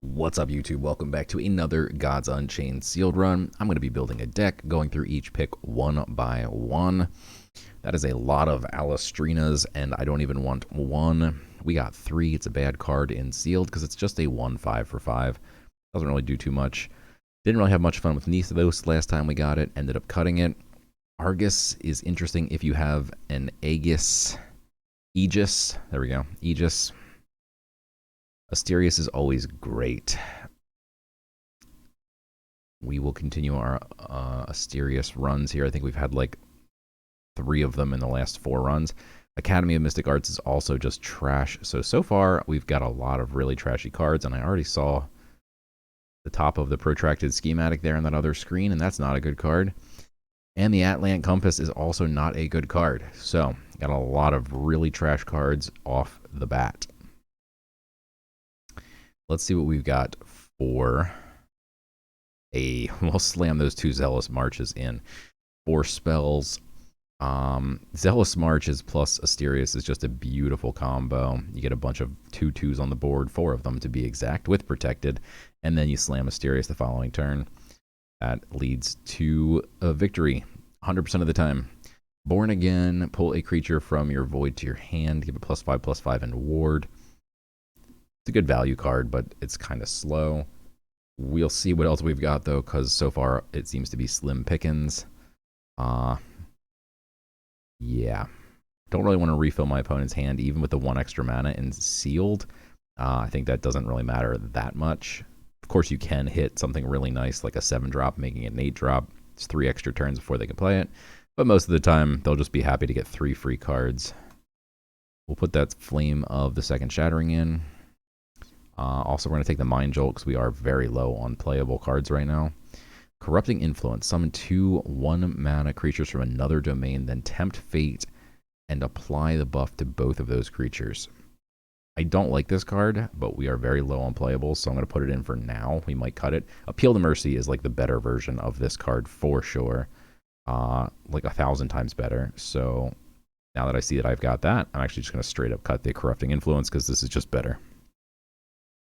What's up, YouTube? Welcome back to another Gods Unchained sealed run. I'm going to be building a deck, going through each pick one by one. That is a lot of Alistrinas, and I don't even want one. We got three. It's a bad card in sealed because it's just a 1/5 for 5. Doesn't really do too much. Didn't really have much fun with Nethos last time we got it. Ended up cutting it. Argus is interesting if you have an Aegis. Aegis. There we go. Aegis. Asterius is always great. We will continue our Asterius runs here. I think we've had like 3 of them in the last 4 runs. Academy of Mystic Arts is also just trash. So far, we've got a lot of really trashy cards, and I already saw the top of the protracted schematic there on that other screen, and that's not a good card. And the Atlant Compass is also not a good card. So, got a lot of really trash cards off the bat. Let's see what we've got for we'll slam those 2 Zealous Marches in. 4 spells. Zealous Marches plus Asterius is just a beautiful combo. You get a bunch of 2/2s on the board, 4 of them to be exact, with protected, and then you slam Asterius the following turn. That leads to a victory 100% of the time. Born Again, pull a creature from your void to your hand, give it +5/+5 and ward. It's a good value card, but it's kind of slow. We'll see what else we've got, though, because so far it seems to be slim pickings. Yeah. Don't really want to refill my opponent's hand, even with the 1 extra mana and sealed. I think that doesn't really matter that much. Of course, you can hit something really nice, like a 7-drop, making it an 8-drop. It's 3 extra turns before they can play it. But most of the time, they'll just be happy to get 3 free cards. We'll put that Flame of the Second Shattering in. Also, we're going to take the Mind Jolt because we are very low on playable cards right now. Corrupting Influence. Summon 2 1-mana creatures from another domain, then tempt fate and apply the buff to both of those creatures. I don't like this card, but we are very low on playables, so I'm going to put it in for now. We might cut it. Appeal to Mercy is like the better version of this card for sure. Like 1,000 times better. So now that I see that I've got that, I'm actually just going to straight up cut the Corrupting Influence because this is just better.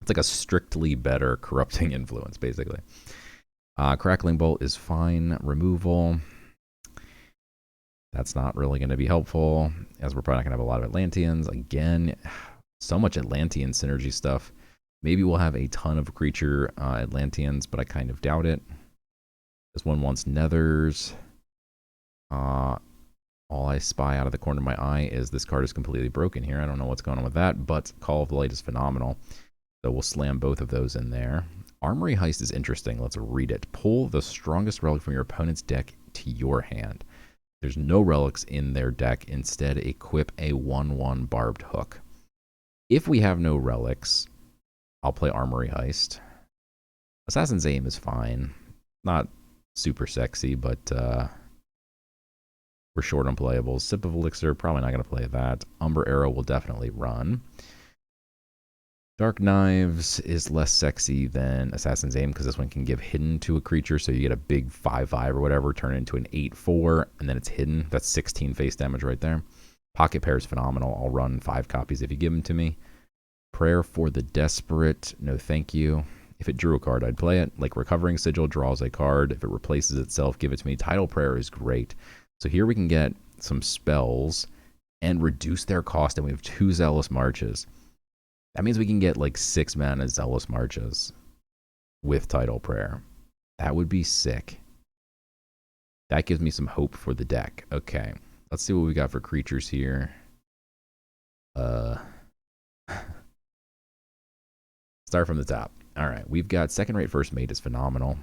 It's like a strictly better Corrupting Influence, basically. Crackling Bolt is fine. Removal. That's not really going to be helpful, as we're probably not going to have a lot of Atlanteans. Again, so much Atlantean synergy stuff. Maybe we'll have a ton of creature Atlanteans, but I kind of doubt it. This one wants Nethers. All I spy out of the corner of my eye is this card is completely broken here. I don't know what's going on with that, but Call of the Light is phenomenal. So we'll slam both of those in there. Armory Heist is interesting. Let's read it. Pull the strongest relic from your opponent's deck to your hand. There's no relics in their deck. Instead, equip a 1/1 Barbed Hook. If we have no relics, I'll play Armory Heist. Assassin's Aim is fine. Not super sexy, but we're short on playables. Sip of Elixir, probably not going to play that. Umber Arrow will definitely run. Dark Knives is less sexy than Assassin's Aim because this one can give hidden to a creature, so you get a big 5/5 or whatever, turn it into an 8/4, and then it's hidden. That's 16 face damage right there. Pocket Pair is phenomenal. I'll run 5 copies if you give them to me. Prayer for the Desperate, no thank you. If it drew a card, I'd play it. Like Recovering Sigil draws a card. If it replaces itself, give it to me. Tidal Prayer is great. So here we can get some spells and reduce their cost, and we have 2 Zealous Marches. That means we can get like 6 mana Zealous Marches with Tidal Prayer. That would be sick. That gives me some hope for the deck. Okay, let's see what we got for creatures here. Start from the top. All right, we've got Second Rate First Mate is phenomenal.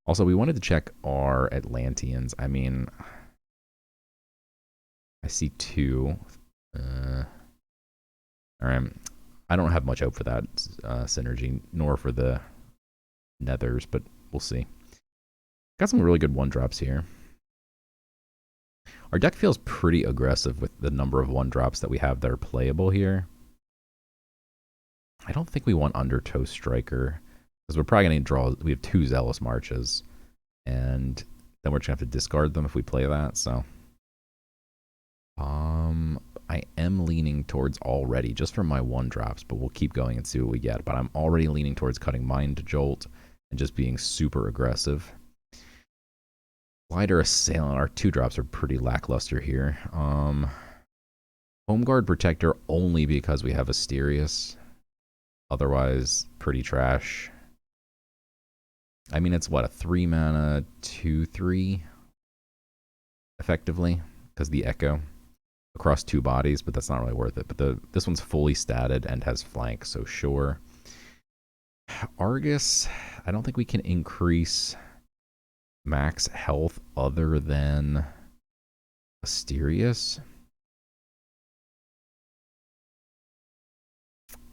Also, we wanted to check our Atlanteans. I mean, I see 2. All right. I don't have much hope for that synergy, nor for the Nethers, but we'll see. Got some really good 1-drops here. Our deck feels pretty aggressive with the number of 1-drops that we have that are playable here. I don't think we want Undertow Striker, because we're probably going to draw. We have 2 Zealous Marches, and then we're just going to have to discard them if we play that, so. I am leaning towards already, just from my 1-drops, but we'll keep going and see what we get. But I'm already leaning towards cutting mine to Jolt and just being super aggressive. Lighter Assailant, our 2-drops are pretty lackluster here. Home Guard Protector only because we have Asterius. Otherwise, pretty trash. I mean, it's what, a 3 mana 2/3 effectively, because the Echo across 2 bodies, but that's not really worth it. But this one's fully statted and has flank, so sure. Argus, I don't think we can increase max health other than Asterius.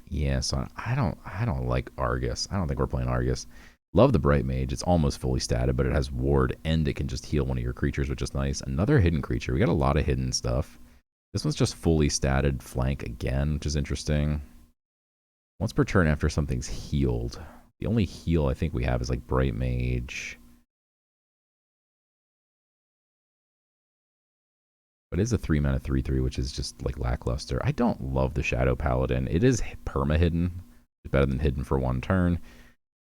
Yeah, so I don't like Argus. I don't think we're playing Argus. Love the Bright Mage. It's almost fully statted, but it has ward and it can just heal one of your creatures, which is nice. Another hidden creature. We got a lot of hidden stuff. This one's just fully statted flank again, which is interesting. Once per turn after something's healed. The only heal I think we have is like Bright Mage. But it is a 3 mana 3/3, which is just like lackluster. I don't love the Shadow Paladin. It is perma hidden. It's better than hidden for 1 turn.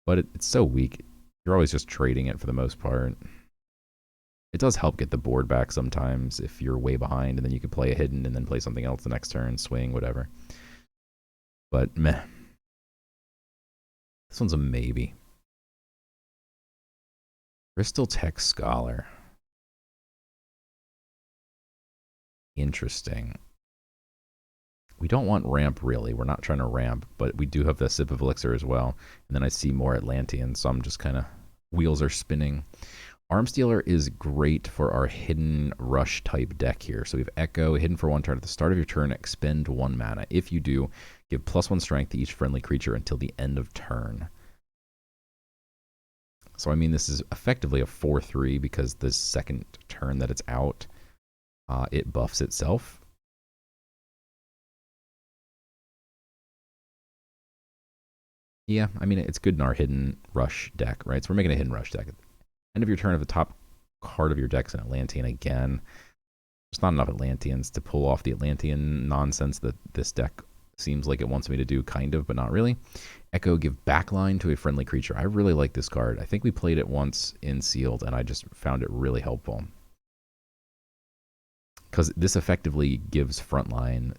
But it's so weak. You're always just trading it for the most part. It does help get the board back sometimes if you're way behind, and then you can play a hidden and then play something else the next turn, swing, whatever. But meh. This one's a maybe. Crystal Tech Scholar. Interesting. We don't want ramp, really. We're not trying to ramp, but we do have the Sip of Elixir as well. And then I see more Atlantean, so I'm just kind of... wheels are spinning. Armstealer is great for our hidden rush type deck here. So we have Echo, hidden for 1 turn. At the start of your turn, expend 1 mana. If you do, give +1 strength to each friendly creature until the end of turn. So I mean, this is effectively a 4/3 because the second turn that it's out, it buffs itself. Yeah, I mean, it's good in our hidden rush deck, right? So we're making a hidden rush deck. End of your turn, of the top card of your deck's an Atlantean again. There's not enough Atlanteans to pull off the Atlantean nonsense that this deck seems like it wants me to do, kind of, but not really. Echo, give backline to a friendly creature. I really like this card. I think we played it once in Sealed, and I just found it really helpful. Because this effectively gives frontline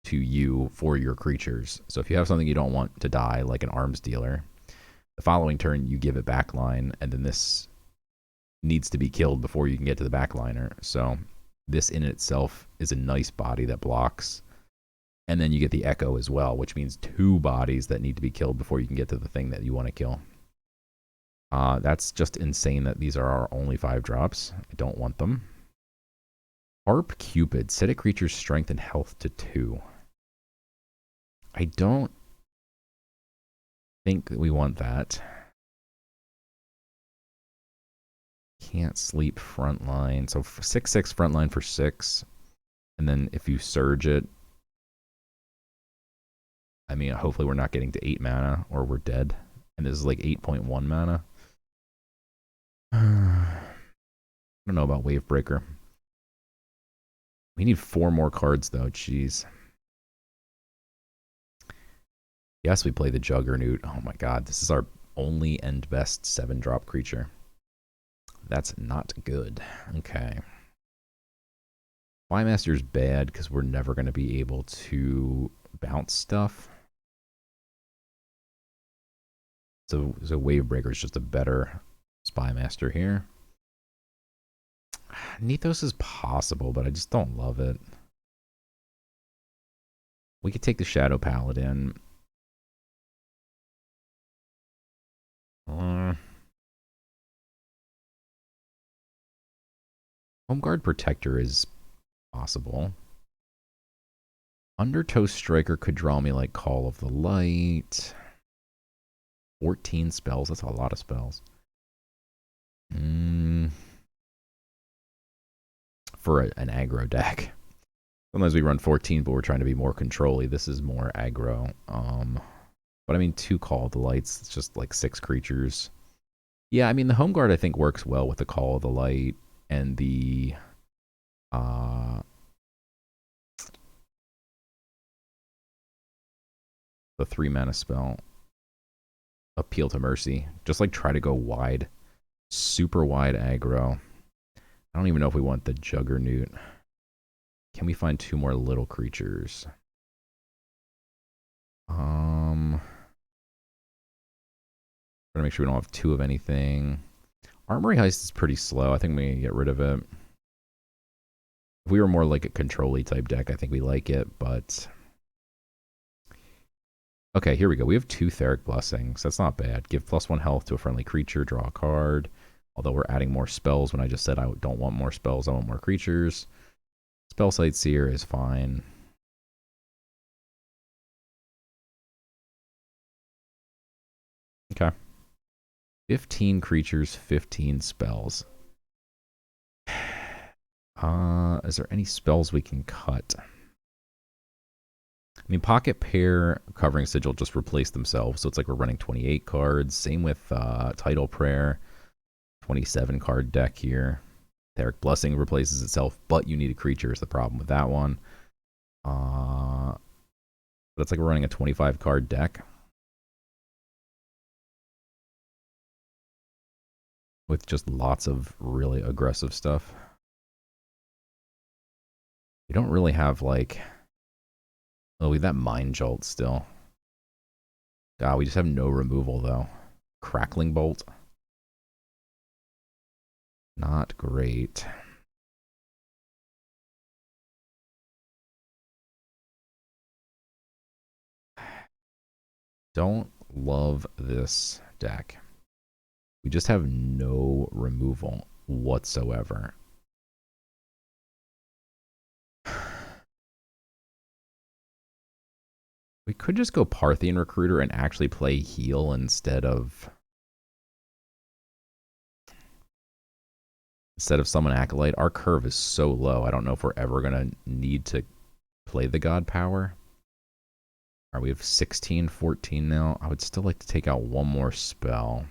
to you for your creatures. So if you have something you don't want to die, like an arms dealer, the following turn you give it backline, and then this needs to be killed before you can get to the backliner. So this in itself is a nice body that blocks. And then you get the Echo as well, which means 2 bodies that need to be killed before you can get to the thing that you want to kill. That's just insane that these are our only 5 drops. I don't want them. Harp Cupid, set a creature's strength and health to 2. I don't think that we want that. Can't sleep frontline. So 6/6 frontline for 6. And then if you surge it, I mean, hopefully we're not getting to 8 mana or we're dead. And this is like 8.1 mana. I don't know about Wavebreaker. We need 4 more cards though, jeez. Yes, we play the Juggernaut. Oh my god, this is our only and best 7-drop creature. That's not good. Okay. Flymaster's bad because we're never going to be able to bounce stuff. So Wavebreaker is just a better Spymaster here. Nethos is possible, but I just don't love it. We could take the Shadow Paladin. Home Guard Protector is possible. Undertow Striker could draw me like Call of the Light. 14 spells, that's a lot of spells. For an aggro deck. Sometimes we run 14, but we're trying to be more control-y. This is more aggro. But I mean, 2 Call of the Lights, it's just like 6 creatures. Yeah, I mean, the Home Guard I think works well with the Call of the Light and the The 3 mana spell. Appeal to Mercy. Just like try to go wide. Super wide aggro. I don't even know if we want the Juggernaut. Can we find 2 more little creatures? Trying to make sure we don't have 2 of anything. Armory Heist is pretty slow. I think we can get rid of it. If we were more like a control-y type deck, I think we like it, but... Okay, here we go. We have 2 Theric Blessings. That's not bad. Give +1 health to a friendly creature, draw a card. Although we're adding more spells when I just said I don't want more spells, I want more creatures. Spellsight Seer is fine. Okay. 15 creatures, 15 spells. Is there any spells we can cut? I mean, Pocket Pair, Covering Sigil just replace themselves, so it's like we're running 28 cards. Same with Tidal Prayer, 27 card deck here. Theric Blessing replaces itself, but you need a creature is the problem with that one. But it's like we're running a 25 card deck with just lots of really aggressive stuff. We don't really have like... Oh, we have that Mind Jolt still. God, we just have no removal, though. Crackling Bolt. Not great. Don't love this deck. We just have no removal whatsoever. We could just go Parthian Recruiter and actually play heal instead of Summon Acolyte. Our curve is so low. I don't know if we're ever going to need to play the God Power. All right, we have 16, 14 now. I would still like to take out one more spell.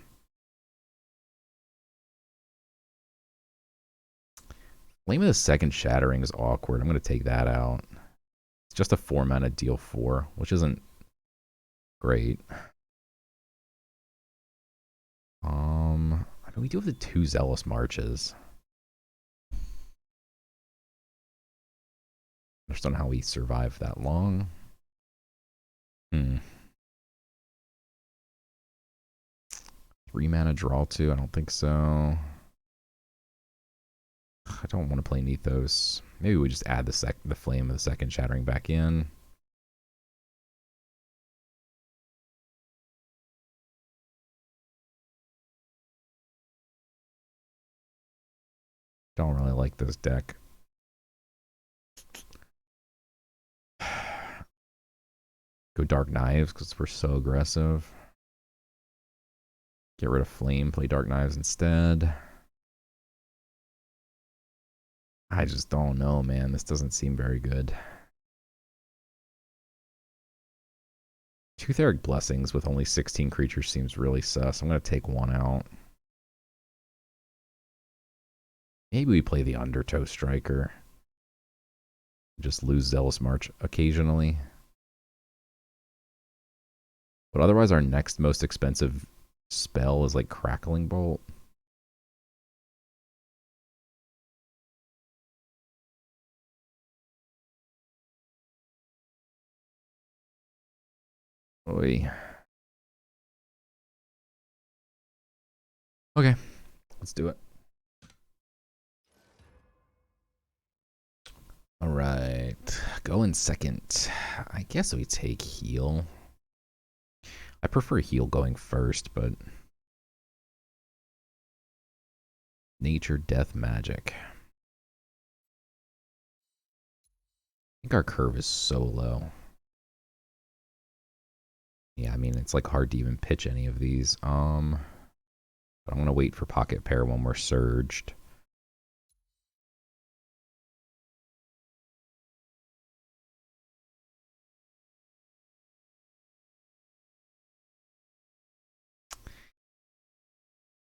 Flame of the Second Shattering is awkward. I'm going to take that out. It's just a 4 mana deal 4, which isn't great. I mean, we do have the 2 Zealous Marches. I just don't know how we survived that long. 3 mana draw 2? I don't think so. I don't want to play Nethos. Maybe we just add the Flame of the Second Shattering back in. Don't really like this deck. Go Dark Knives because we're so aggressive. Get rid of Flame, play Dark Knives instead. I just don't know, man. This doesn't seem very good. 2 Theric Blessings with only 16 creatures seems really sus. I'm going to take 1 out. Maybe we play the Undertow Striker. Just lose Zealous March occasionally. But otherwise, our next most expensive spell is like Crackling Bolt. Oy. Okay, let's do it. All right, going second. I guess we take heal. I prefer heal going first, but nature, death, magic. I think our curve is so low. Yeah, I mean, it's like hard to even pitch any of these. But I'm gonna wait for Pocket Pair when we're surged.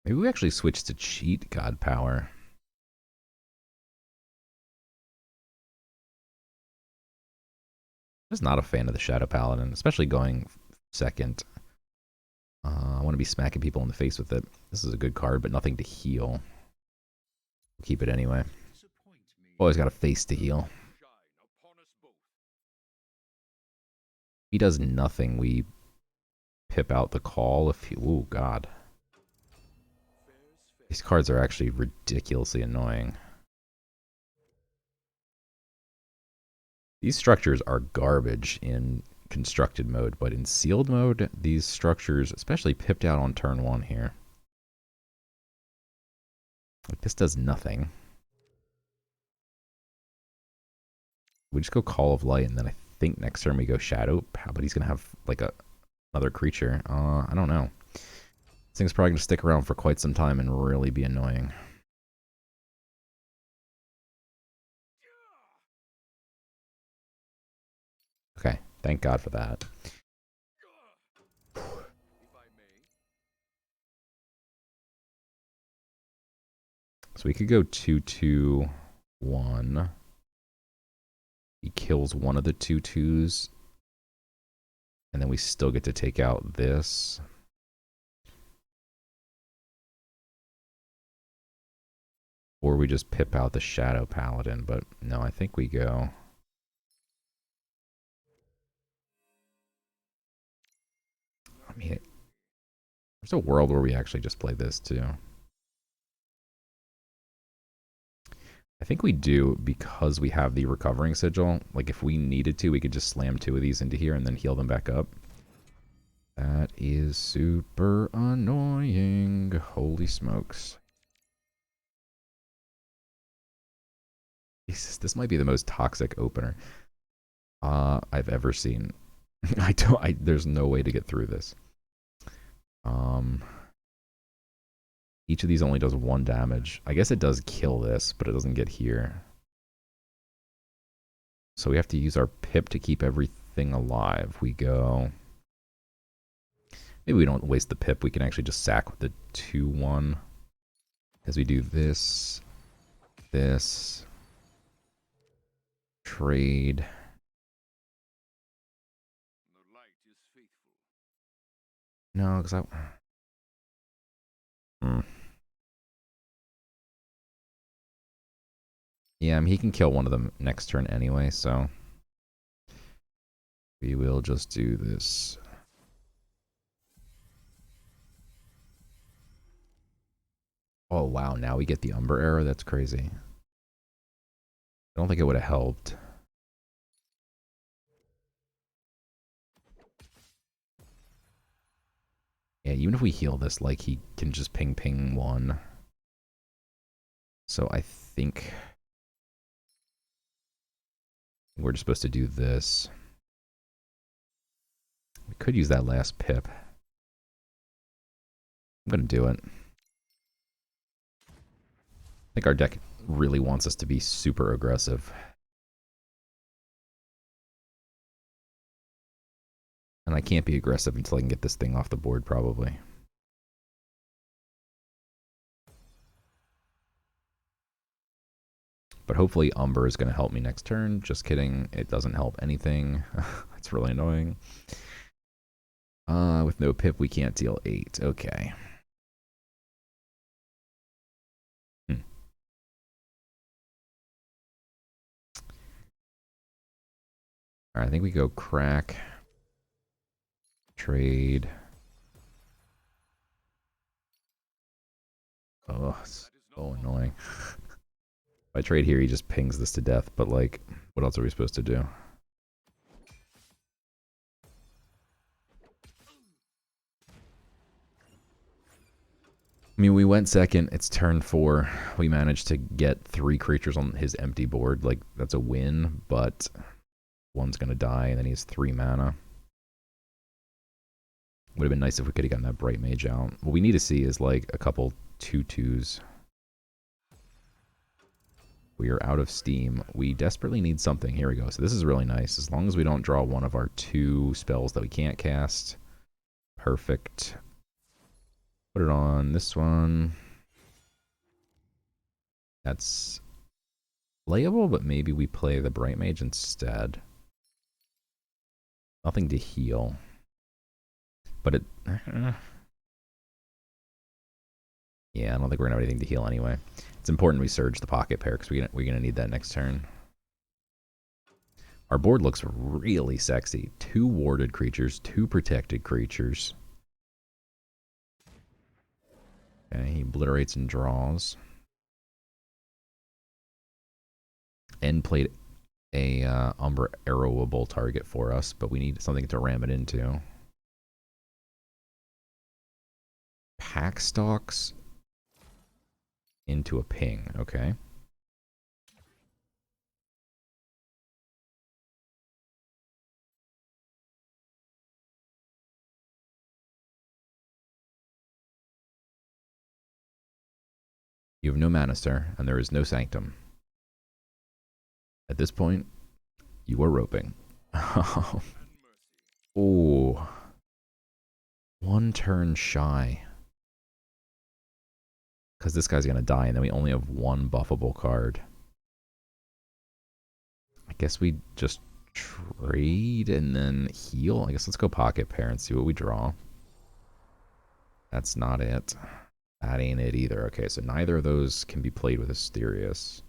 Maybe we actually switch to cheat God Power. I'm just not a fan of the Shadow Paladin, especially going second. I want to be smacking people in the face with it. This is a good card, but nothing to heal. We'll keep it anyway. Always got a face to heal. He does nothing. We pip out the call if he... Ooh, God. These cards are actually ridiculously annoying. These structures are garbage in constructed mode, but in sealed mode, these structures, especially pipped out on turn 1 here. Like, this does nothing. We just go Call of Light, and then I think next turn we go Shadow. But he's going to have, like, another creature. I don't know. This thing's probably going to stick around for quite some time and really be annoying. Okay, thank God for that. So we could go 2/2/1. He kills one of the 2/2s. And then we still get to take out this. Or we just pip out the Shadow Paladin. But no, I think we go... I mean, there's a world where we actually just play this too. I think we do because we have the Recovering Sigil. Like, if we needed to, we could just slam 2 of these into here and then heal them back up. That is super annoying. Holy smokes. Jesus, this might be the most toxic opener I've ever seen. There's no way to get through this. Each of these only does 1 damage. I guess it does kill this, but it doesn't get here. So we have to use our pip to keep everything alive. We go... Maybe we don't waste the pip. We can actually just sack with the 2/1. As we do this, this, trade. No, because Yeah, I mean, he can kill one of them next turn anyway, so we will just do this. Oh, wow, now we get the Umber Arrow? That's crazy. I don't think it would have helped. Yeah, even if we heal this, like, he can just ping 1. So I think we're just supposed to do this. We could use that last pip. I'm going to do it. I think our deck really wants us to be super aggressive. And I can't be aggressive until I can get this thing off the board, probably. But hopefully Umber is going to help me next turn. Just kidding. It doesn't help anything. That's really annoying. With no pip, we can't deal 8. Okay. Alright, I think we go crack. Trade. Oh, it's so annoying. If I trade here, he just pings this to death, but like, what else are we supposed to do? I mean, we went second. It's turn 4. We managed to get 3 creatures on his empty board. Like, that's a win, but one's going to die, and then he has 3 mana. Would have been nice if we could have gotten that Bright Mage out. What we need to see is, like, a couple 2/2s. We are out of steam. We desperately need something. Here we go. So this is really nice. As long as we don't draw one of our 2 spells that we can't cast. Perfect. Put it on this one. That's playable, but maybe we play the Bright Mage instead. Nothing to heal. But it... yeah, I don't think we're going to have anything to heal anyway. It's important we surge the pocket pair because we're going to need that next turn. Our board looks really sexy. 2 warded creatures, 2 protected creatures. Okay, he obliterates and draws. And played a Umbra arrowable target for us, but we need something to ram it into. Pack stalks into a ping, okay. You have no mana, sir, and there is no sanctum. At this point, you are roping. Oh. 1 turn shy. Because this guy's going to die, and then we only have 1 buffable card. I guess we just trade and then heal. I guess let's go pocket pair and see what we draw. That's not it. That ain't it either. Okay, so neither of those can be played with Asterius.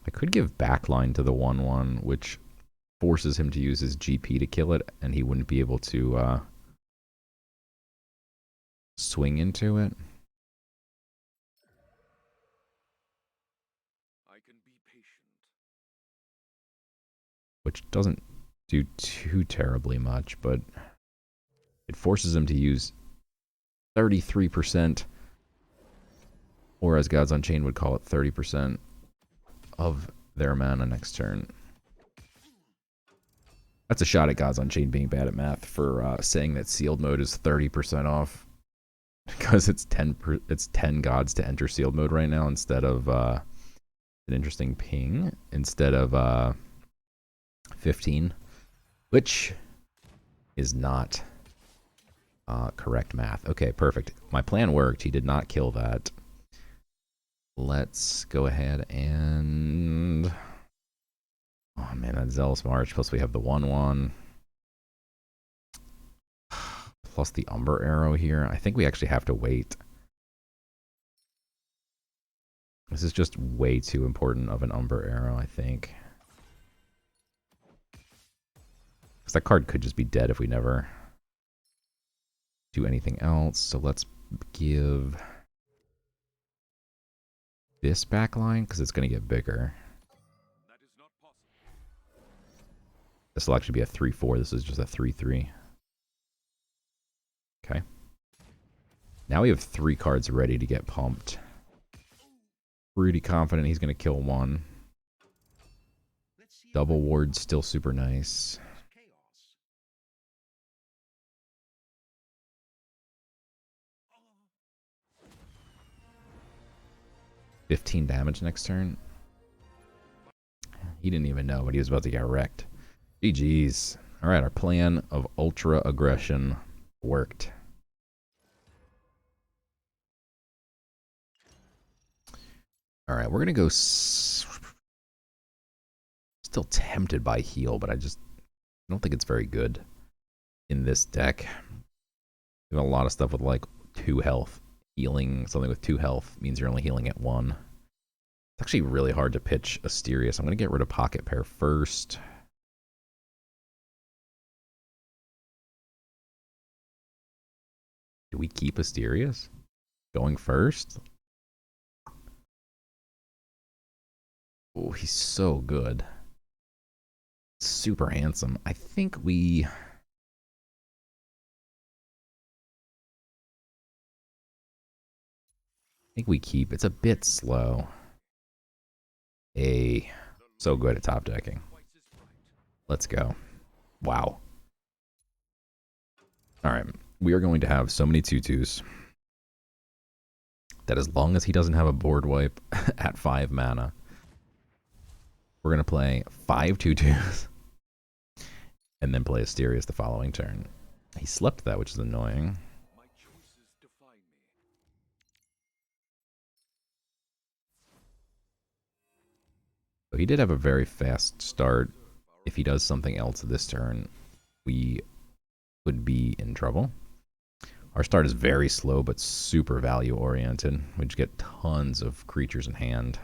I could give backline to the 1/1, which forces him to use his GP to kill it, and he wouldn't be able to swing into it. I can be patient. Which doesn't do too terribly much, but it forces him to use 33%, or as Gods Unchained would call it, 30% of their mana next turn. That's a shot at Gods Unchained being bad at math for saying that sealed mode is 30% off, because it's 10 gods to enter sealed mode right now instead of an interesting ping instead of 15, which is not correct math. Okay, perfect. My plan worked. He did not kill that. Let's go ahead and... oh man, that Zealous March, plus we have the 1/1. Plus the Umber Arrow here. I think we actually have to wait. This is just way too important of an Umber Arrow, I think. Because that card could just be dead if we never do anything else. So let's give this backline, because it's going to get bigger. That is not possible. This will actually be a 3/4. This is just a 3/3. Okay. Now we have 3 cards ready to get pumped. Pretty confident he's going to kill 1. Double ward, still super nice. 15 damage next turn. He didn't even know, but he was about to get wrecked. GG's. Alright, our plan of ultra aggression worked. Alright, we're going to go... still tempted by heal, but I don't think it's very good in this deck. We have a lot of stuff with like 2 health. Healing something with 2 health means you're only healing at 1. It's actually really hard to pitch Asterius. I'm going to get rid of pocket pair first. Do we keep Asterius going first? Oh, he's so good. Super handsome. I think we... keep. It's a bit slow. So good at top decking. Let's go. Wow. Alright. We are going to have so many 2/2s that as long as he doesn't have a board wipe at 5 mana, we're going to play 5 2/2s and then play Asterius the following turn. He slept that, which is annoying. My choices define me. So he did have a very fast start. If he does something else this turn, we would be in trouble. Our start is very slow, but super value oriented. We just get tons of creatures in hand.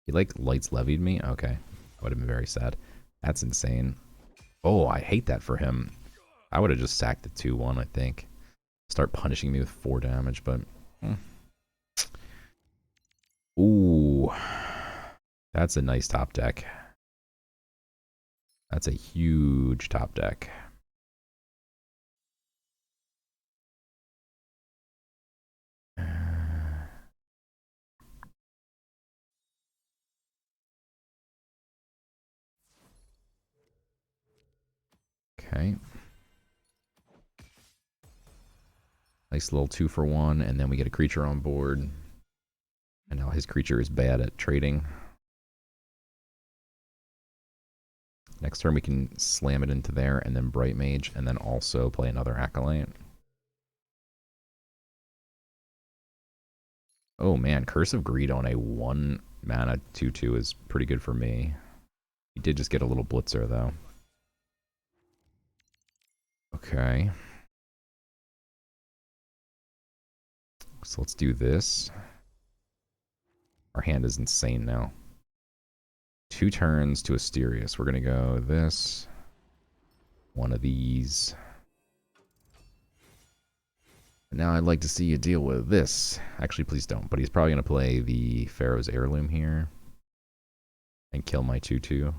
He like lights levied me? Okay. I would have been very sad. That's insane. Oh, I hate that for him. I would have just sacked the 2-1, I think. Start punishing me with 4 damage, but... Ooh. That's a nice top deck. That's a huge top deck. Okay. Nice little 2-for-1, and then we get a creature on board. And now his creature is bad at trading. Next turn we can slam it into there, and then Bright Mage, and then also play another Acolyte. Oh man, Curse of Greed on a 1 mana 2/2 is pretty good for me. He did just get a little blitzer though. Okay. So let's do this. Our hand is insane now. 2 turns to Asterius. We're gonna go this. One of these. Now I'd like to see you deal with this. Actually, please don't. But he's probably gonna play the Pharaoh's Heirloom here. And kill my 2/2.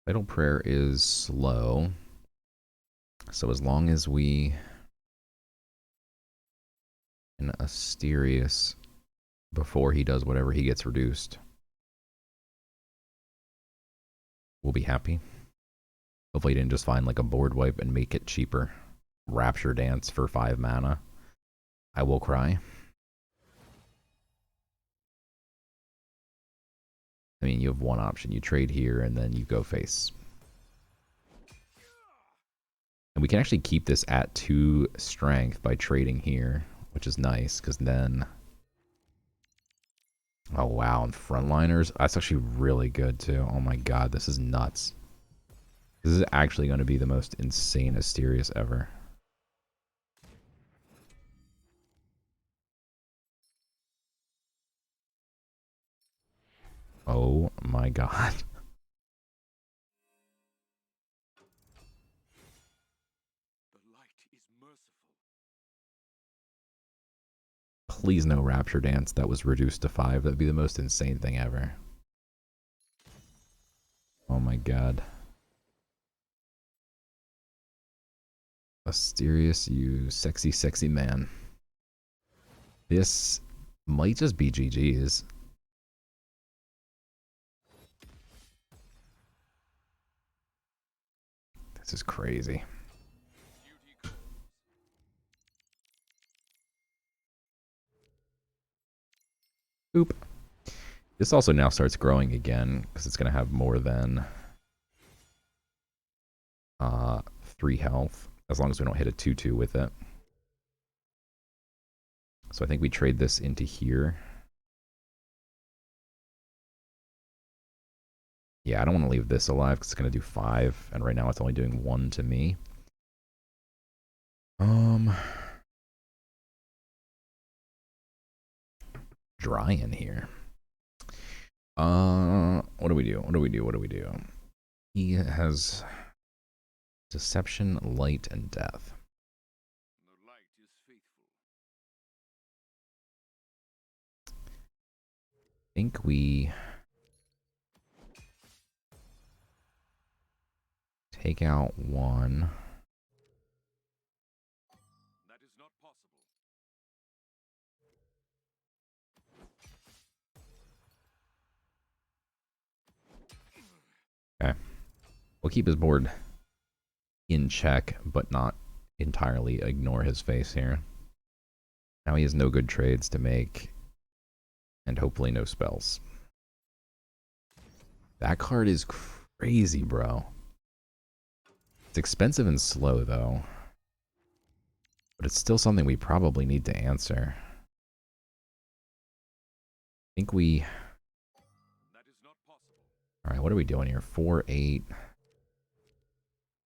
Fatal Prayer is slow. So as long as we can Asterius before he does whatever he gets reduced, we'll be happy. Hopefully he didn't just find like a board wipe and make it cheaper. Rapture Dance for 5 mana. I will cry. I mean, you have one option. You trade here and then you go face. And we can actually keep this at 2 strength by trading here, which is nice, because then... Oh, wow, and frontliners? That's actually really good, too. Oh my god, this is nuts. This is actually going to be the most insane Asterius ever. Oh my god. The light is merciful. Please no Rapture Dance that was reduced to 5. That'd be the most insane thing ever. Oh my god. Asterius, you sexy, sexy man. This might just be GG's. This is crazy. Duty calls. Oop. This also now starts growing again, because it's going to have more than 3 health, as long as we don't hit a 2/2 with it. So I think we trade this into here. Yeah, I don't want to leave this alive, because it's going to do 5, and right now it's only doing 1 to me. Dry in here. What do we do? What do we do? What do we do? He has Deception, Light, and Death. The light is faithful. I think we take out 1. We'll keep his board in check, but not entirely ignore his face here. Now he has no good trades to make, and hopefully no spells. That card is crazy, bro. It's expensive and slow, though. But it's still something we probably need to answer. I think we... That is not possible. Alright, what are we doing here? 4, 8,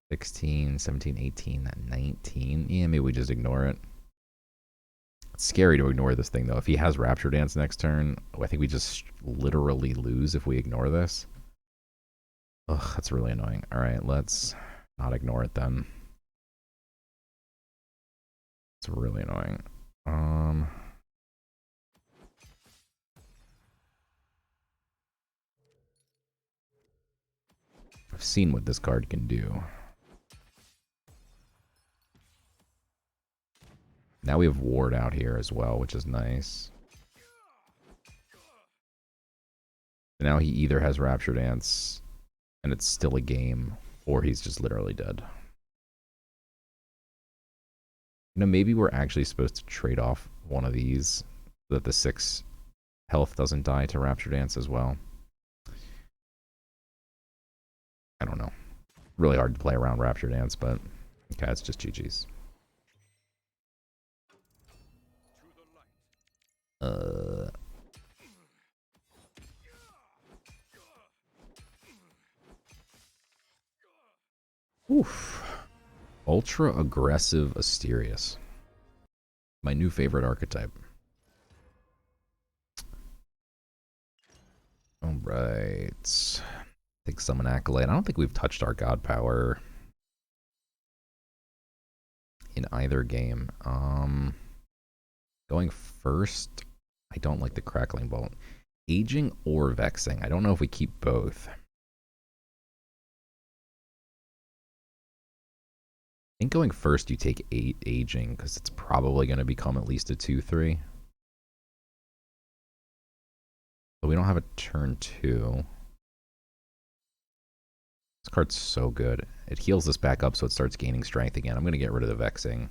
16, 17, 18, 19. Yeah, maybe we just ignore it. It's scary to ignore this thing, though. If he has Rapture Dance next turn, I think we just literally lose if we ignore this. Ugh, that's really annoying. Alright, let's not ignore it then. It's really annoying. I've seen what this card can do. Now we have Ward out here as well, which is nice. Now he either has Rapture Dance, and it's still a game, or he's just literally dead. You know, maybe we're actually supposed to trade off one of these so that the 6 health doesn't die to Rapture Dance as well. I don't know. Really hard to play around Rapture Dance, but okay, it's just GG's. Oof. Ultra aggressive Asterius. My new favorite archetype. Alright. Take Summon Acolyte. I don't think we've touched our God Power in either game. Going first, I don't like the Crackling Bolt. Aging or Vexing. I don't know if we keep both. I think going first, you take 8 Aging, because it's probably going to become at least a 2-3. But we don't have a turn 2. This card's so good. It heals us back up so it starts gaining strength again. I'm going to get rid of the Vexing.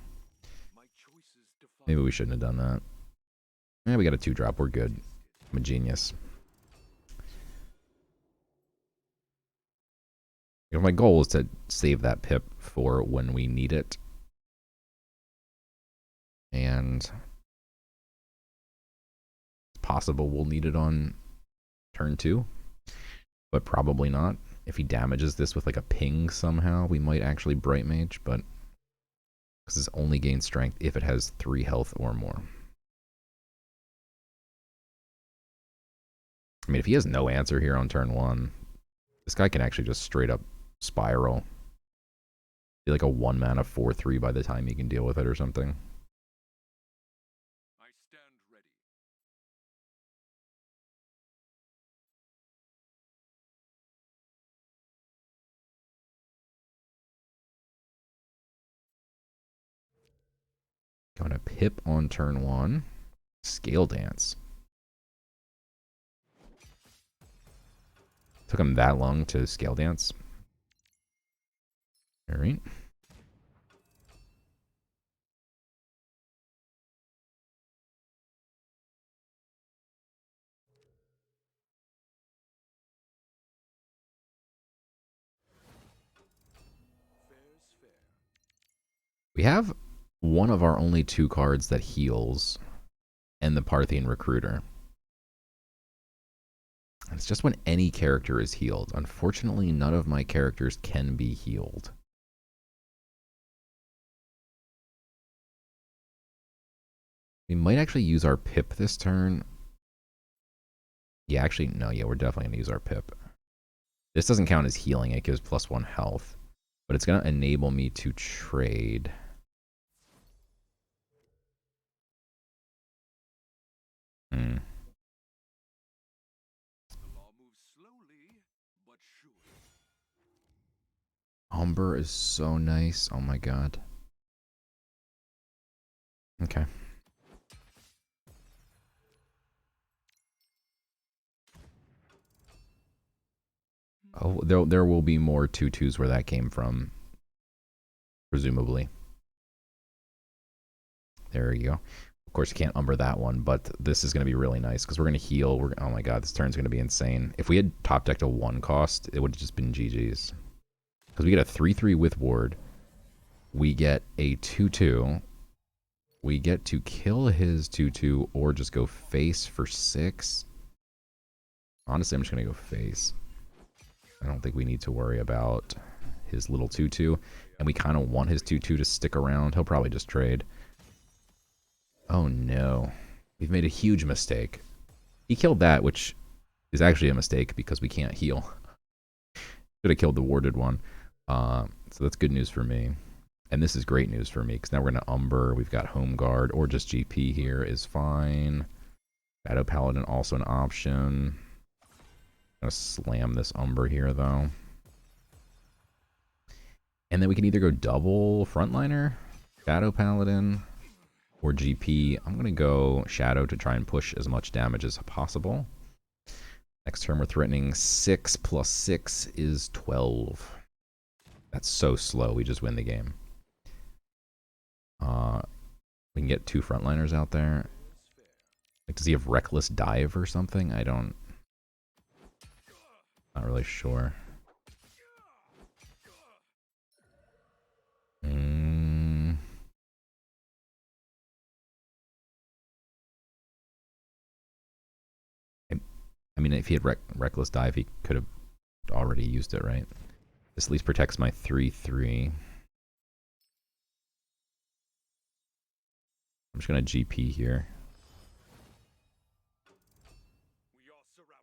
Maybe we shouldn't have done that. Yeah, we got a 2-drop. We're good. I'm a genius. You know, my goal is to save that pip for when we need it. And it's possible we'll need it on turn 2. But probably not. If he damages this with like a ping somehow, we might actually Bright Mage, but because it's only gains strength if it has 3 health or more. I mean, if he has no answer here on turn 1, this guy can actually just straight up spiral. Be like a 1-mana 4/3 by the time he can deal with it or something. I stand ready. Going to Pip on turn 1. Scale Dance. Took him that long to Scale Dance. Alright. Fair's fair. We have one of our only 2 cards that heals, and the Parthian Recruiter. It's just when any character is healed. Unfortunately, none of my characters can be healed. We might actually use our Pip this turn. Yeah, actually, no, yeah, we're definitely going to use our Pip. This doesn't count as healing. It gives +1 health. But it's going to enable me to trade. Hmm. The law moves slowly, but surely. Umber is so nice. Oh my god. Okay. Oh, there will be more 2/2s where that came from, presumably. There you go. Of course, you can't umber that one, but this is going to be really nice because we're going to heal. Oh my god, this turn's going to be insane. If we had top decked a 1 cost, it would have just been GG's. Because we get a 3/3 with ward. We get a 2/2. We get to kill his 2/2 or just go face for 6. Honestly, I'm just going to go face. I don't think we need to worry about his little 2/2. And we kind of want his 2/2 to stick around. He'll probably just trade. Oh no. We've made a huge mistake. He killed that, which is actually a mistake because we can't heal. Should have killed the warded one. So that's good news for me. And this is great news for me because now we're going to Umber. We've got Home Guard or just GP here is fine. Shadow Paladin also an option. I'm going to slam this Umber here though. And then we can either go double Frontliner, Shadow Paladin, or GP. I'm going to go Shadow to try and push as much damage as possible. Next turn we're threatening 6 plus 6 is 12. That's so slow, we just win the game. We can get 2 frontliners out there. Like, does he have Reckless Dive or something? Not really sure. I mean, if he had Reckless Dive, he could have already used it, right? This at least protects my 3/3. I'm just going to GP here. We are surrounded.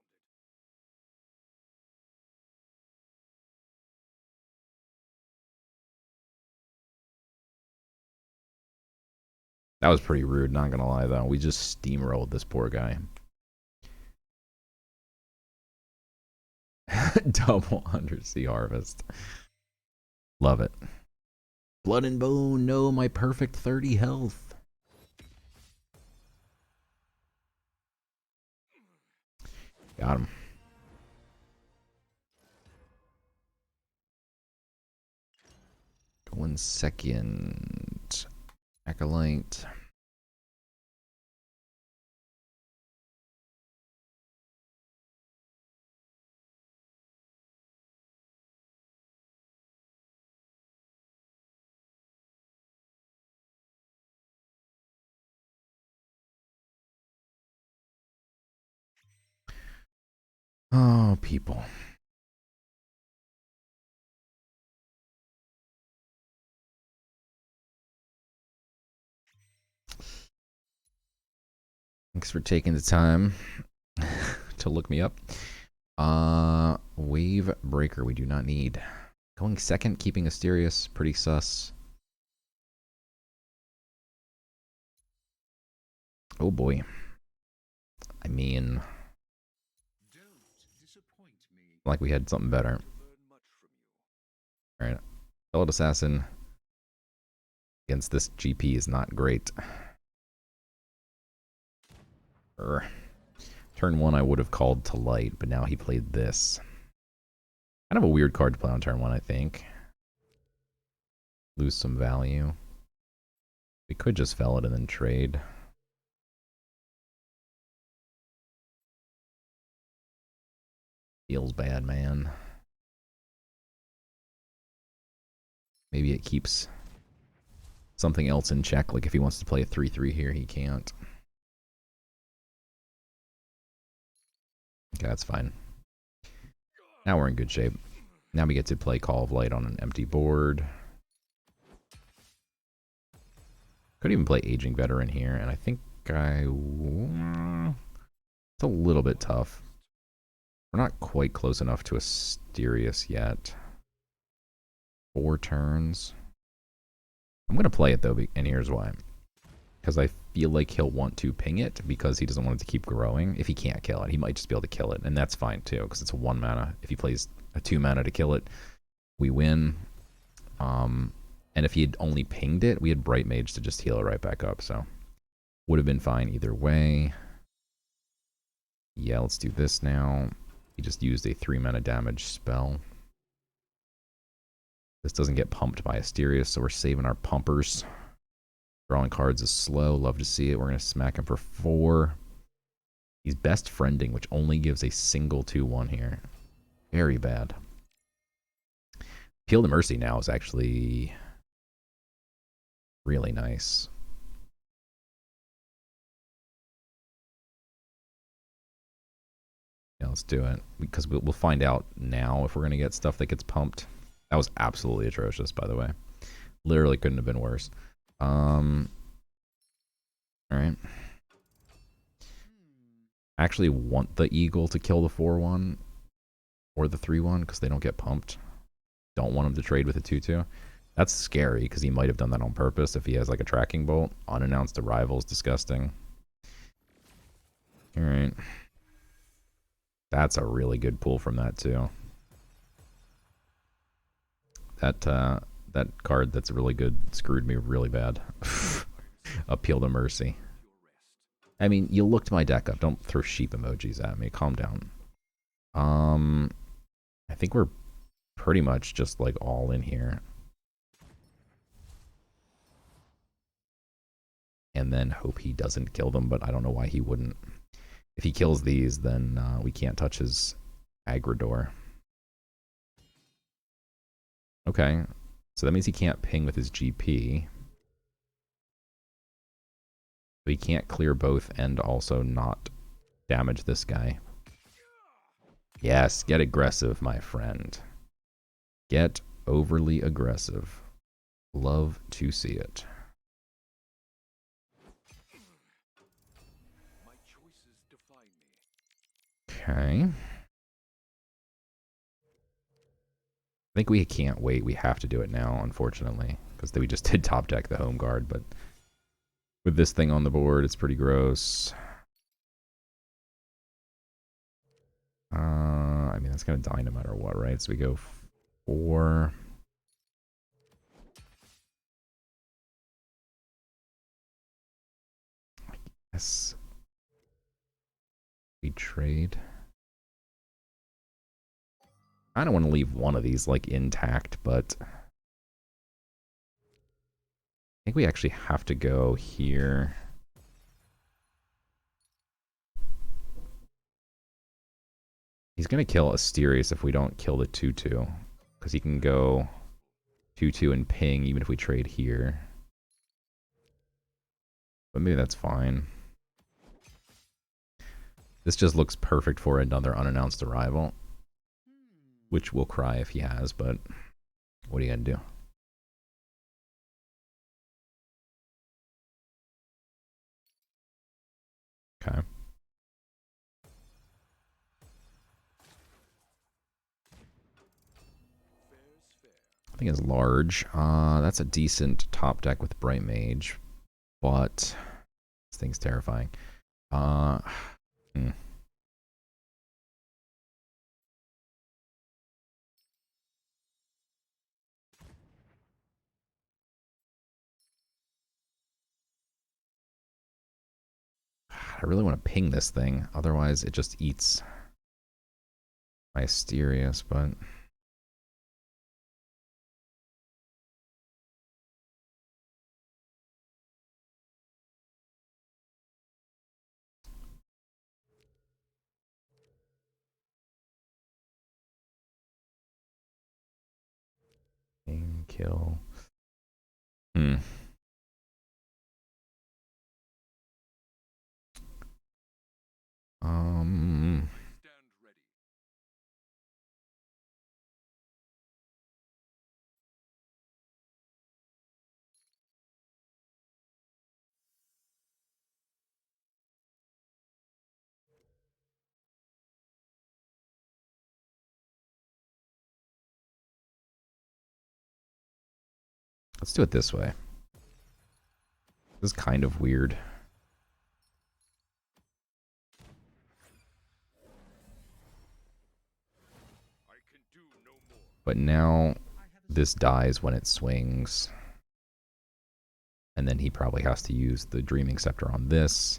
That was pretty rude, not going to lie, though. We just steamrolled this poor guy. Double Undersea Harvest. Love it. Blood and Bone, no, my perfect 30 health. Got him. Going second. Acolyte. Oh, people. Thanks for taking the time to look me up. Wave Breaker we do not need. Going second, keeping Asterius, pretty sus. Oh boy. I mean, like we had something better. Alright. Fellow Assassin against this GP is not great. Turn 1 I would have called to light, but now he played this. Kind of a weird card to play on turn 1, I think. Lose some value. We could just fell it and then trade. Feels bad, man. Maybe it keeps something else in check, like if he wants to play a 3/3 here, he can't. Okay, that's fine. Now we're in good shape. Now we get to play Call of Light on an empty board. Could even play Aging Veteran here, and I think it's a little bit tough. We're not quite close enough to Asterius yet. 4 turns. I'm going to play it, though, and here's why. Because I feel like he'll want to ping it because he doesn't want it to keep growing. If he can't kill it, he might just be able to kill it, and that's fine, too, because it's a 1 mana. If he plays a 2 mana to kill it, we win. And if he had only pinged it, we had Bright Mage to just heal it right back up, so would have been fine either way. Yeah, let's do this now. He just used a 3-mana damage spell. This doesn't get pumped by Asterius, so we're saving our pumpers. Drawing cards is slow. Love to see it. We're going to smack him for 4. He's best friending, which only gives a single 2/1 here. Very bad. Appeal to Mercy now is actually really nice. Yeah, let's do it. Because we'll find out now if we're going to get stuff that gets pumped. That was absolutely atrocious, by the way. Literally couldn't have been worse. Alright. I actually want the Eagle to kill the 4/1 or the 3/1 because they don't get pumped. Don't want him to trade with a 2/2. That's scary because he might have done that on purpose if he has like a tracking bolt. Unannounced arrival is disgusting. Alright. That's a really good pull from that too. That card that's really good screwed me really bad. Appeal to Mercy. I mean, you looked my deck up. Don't throw sheep emojis at me. Calm down. I think we're pretty much just like all in here. And then hope he doesn't kill them, but I don't know why he wouldn't. If he kills these, then we can't touch his Aggrador. Okay, so that means he can't ping with his GP. So he can't clear both and also not damage this guy. Yes, get aggressive, my friend. Get overly aggressive. Love to see it. Okay. I think we can't wait. We have to do it now, unfortunately. Because we just did top deck the home guard, but with this thing on the board, it's pretty gross. I mean, that's going to die no matter what, right? So we go 4. I guess we trade. I don't want to leave one of these, like, intact, but I think we actually have to go here. He's going to kill Asterius if we don't kill the 2/2. Because he can go 2/2 and ping even if we trade here. But maybe that's fine. This just looks perfect for another unannounced arrival. Which we'll cry if he has, but what are you going to do? Okay. I think it's large. That's a decent top deck with Bright Mage, but this thing's terrifying. I really want to ping this thing, otherwise it just eats my Asterius, but kill. Let's do it this way. This is kind of weird. But now this dies when it swings. And then he probably has to use the Dreaming Scepter on this.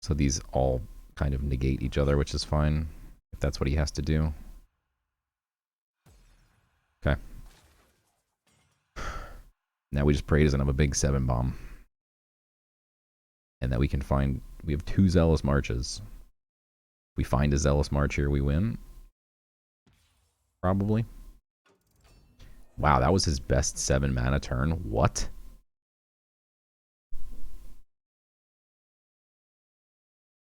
So these all kind of negate each other, which is fine if that's what he has to do. Okay. Now we just pray he doesn't have a big 7 bomb. And that we can find... We have 2 Zealous Marches. If we find a Zealous March here, we win. Probably. Wow, that was his best 7 mana turn. What?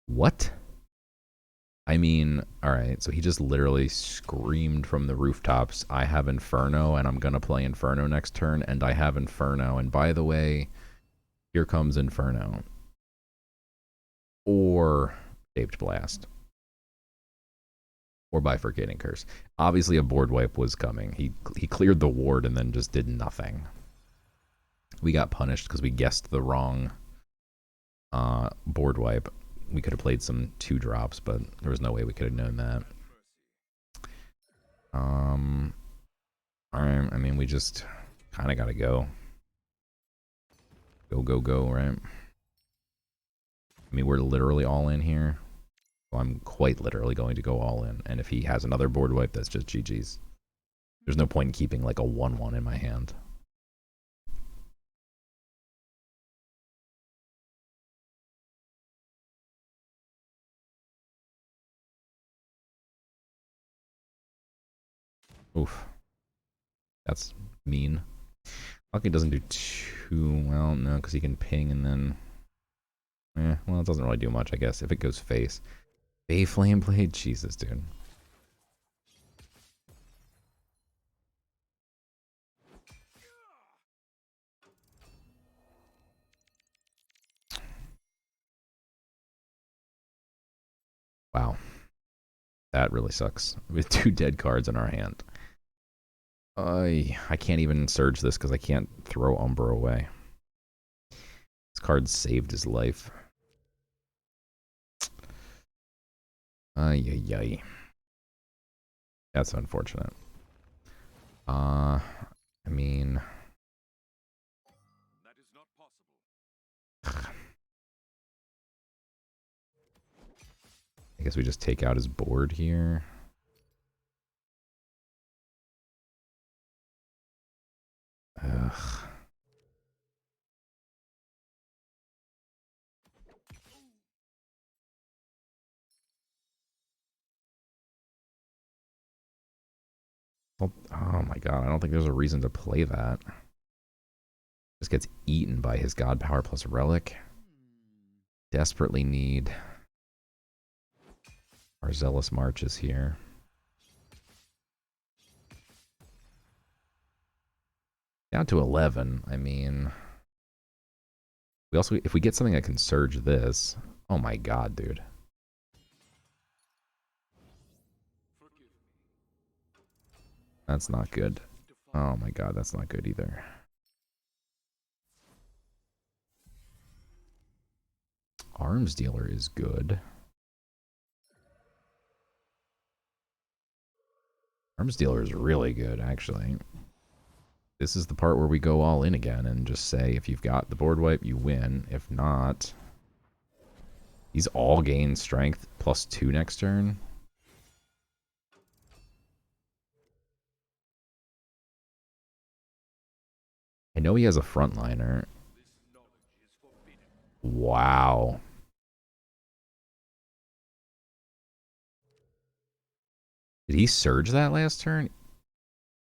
What? I mean, alright, so he just literally screamed from the rooftops, I have Inferno, and I'm gonna play Inferno next turn, and I have Inferno, and by the way, here comes Inferno. Or Shaped Blast. Or Bifurcating Curse. Obviously a board wipe was coming. He cleared the ward and then just did nothing. We got punished because we guessed the wrong board wipe. We could have played some 2 drops, but there was no way we could have known that. Alright, I mean, we just kind of got to go. Go, go, go, right? I mean, we're literally all in here. So I'm quite literally going to go all in. And if he has another board wipe, that's just GG's. There's no point in keeping like a 1-1 in my hand. Oof. That's mean. Lucky doesn't do too well, no, because he can ping and then... well, it doesn't really do much, I guess, if it goes face. Bayflame Blade? Jesus, dude. Wow. That really sucks. With 2 dead cards in our hand. I can't even surge this because I can't throw Umbra away. This card saved his life. Ay, ay, ay. That's unfortunate. I mean... That is not possible. I guess we just take out his board here. Ugh. Well, oh my god, I don't think there's a reason to play that. Just gets eaten by his God Power plus Relic. Desperately need our Zealous Marches here. Down to 11. I mean, we also, if we get something that can surge this, oh my god, dude. That's not good. Oh my god, that's not good either. Arms Dealer is good. Arms Dealer is really good, actually. This is the part where we go all in again and just say, if you've got the board wipe, you win. If not, these all gain strength +2 next turn. I know he has a frontliner. Wow. Did he surge that last turn?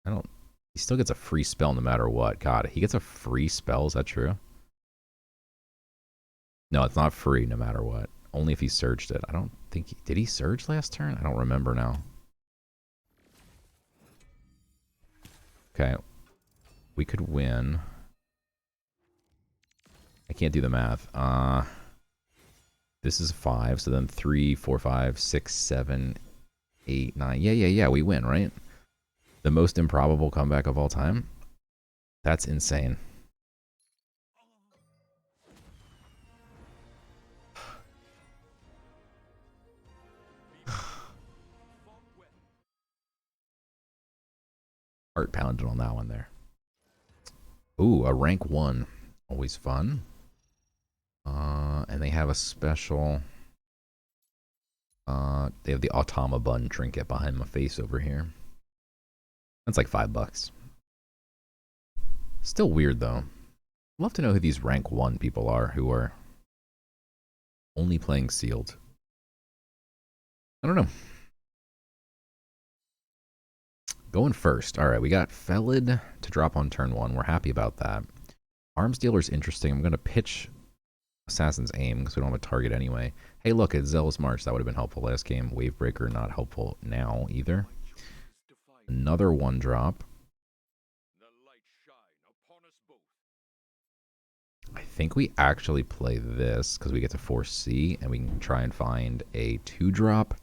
I don't... He still gets a free spell no matter what. God, he gets a free spell. Is that true? No, it's not free no matter what. Only if he surged it. I don't think... Did he surge last turn? I don't remember now. Okay. We could win. I can't do the math. This is 5, so then 3, 4, 5, 6, 7, 8, 9. Yeah, we win, right? The most improbable comeback of all time? That's insane. Heart pounded on that one there. Ooh, a rank 1. Always fun. And they have a special... They have the Automa Bun trinket behind my face over here. That's like $5. Still weird though. Love to know who these rank 1 people are who are only playing sealed. I don't know. Going first. All right, we got Felid to drop on turn 1. We're happy about that. Arms dealer's interesting. I'm going to pitch Assassin's Aim because we don't have a target anyway. Hey, look, it's Zealous March. That would have been helpful last game. Wavebreaker, not helpful now either. Another 1-drop. I think we actually play this because we get to force C and we can try and find a 2-drop.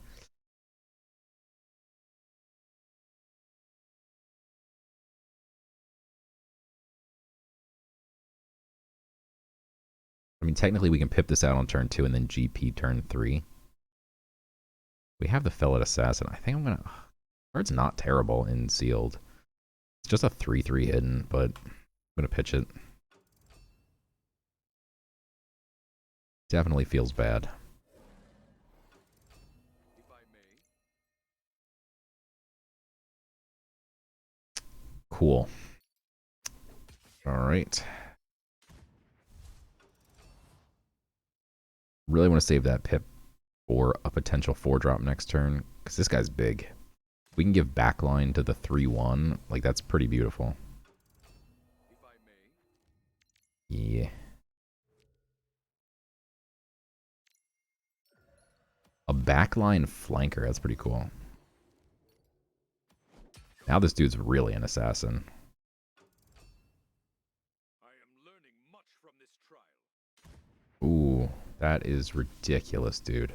I mean, technically we can pip this out on turn 2 and then GP turn 3. We have the Felid Assassin. I think I'm going to... Card's not terrible in sealed. It's just a 3/3 hidden, but I'm going to pitch it. Definitely feels bad. Cool. All right. Really want to save that pip for a potential 4-drop next turn because this guy's big. We can give backline to the 3/1. Like, that's pretty beautiful. Yeah. A backline flanker. That's pretty cool. Now this dude's really an assassin. Ooh, that is ridiculous, dude.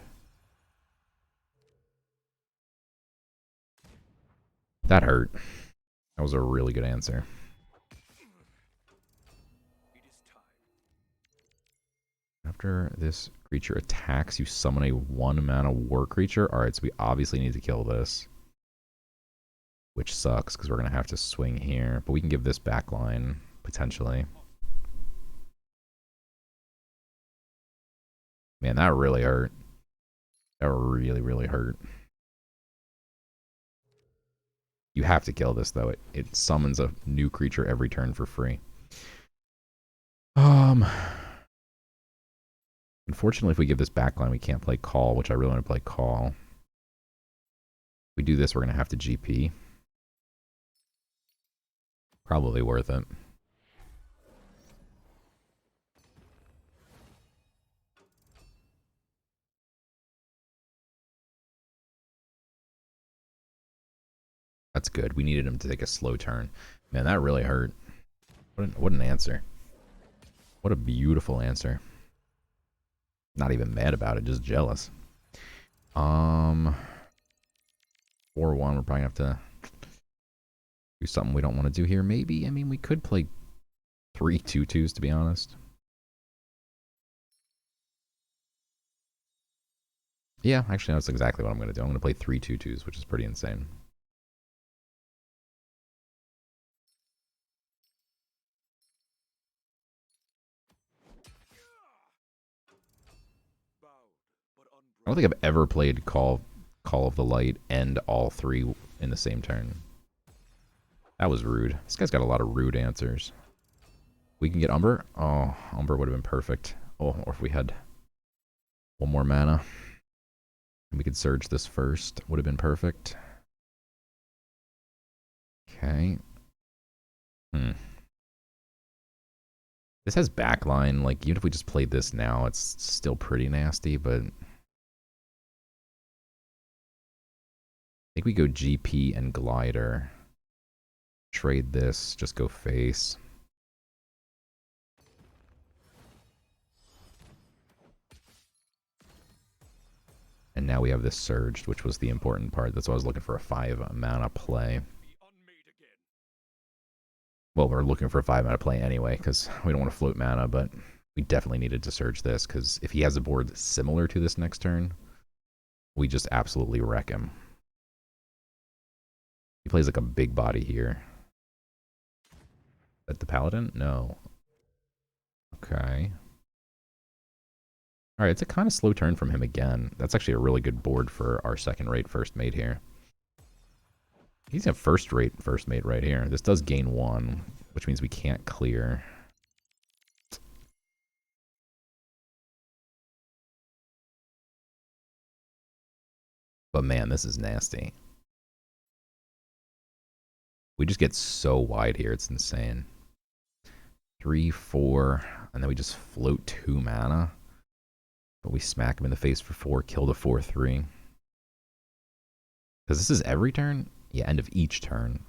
That hurt. That was a really good answer. After this creature attacks, you summon a 1-mana war creature. Alright, so we obviously need to kill this. Which sucks, because we're going to have to swing here. But we can give this backline, potentially. Man, that really hurt. That really, really hurt. You have to kill this, though. It summons a new creature every turn for free. Unfortunately, if we give this backline, we can't play Call, which I really want to play Call. If we do this, we're going to have to GP. Probably worth it. That's good. We needed him to take a slow turn. Man, that really hurt. What an answer. What a beautiful answer. Not even mad about it, just jealous. 4/1, we're probably gonna have to do something we don't want to do here. Maybe, I mean, we could play 3 2/2s, to be honest. Yeah, actually, that's exactly what I'm gonna do. I'm gonna play 3 2/2s, which is pretty insane. I don't think I've ever played Call of the Light and all 3 in the same turn. That was rude. This guy's got a lot of rude answers. We can get Umber. Oh, Umber would have been perfect. Oh, or if we had 1 more mana. And we could Surge this first. Would have been perfect. Okay. This has backline. Like, even if we just played this now, it's still pretty nasty, but... I think we go GP and Glider. Trade this. Just go face. And now we have this Surged, which was the important part. That's why I was looking for a 5-mana play. Well, we're looking for a 5-mana play anyway, because we don't want to float mana, but we definitely needed to Surge this, because if he has a board similar to this next turn, we just absolutely wreck him. He plays like a big body here. Is that the Paladin? No. Okay. All right, it's a kind of slow turn from him again. That's actually a really good board for our second-rate first mate here. He's a first-rate first mate right here. This does gain 1, which means we can't clear. But man, this is nasty. We just get so wide here. It's insane. 3, 4, and then we just float 2 mana. But we smack him in the face for 4, kill the 4/3. Because this is every turn? Yeah, end of each turn.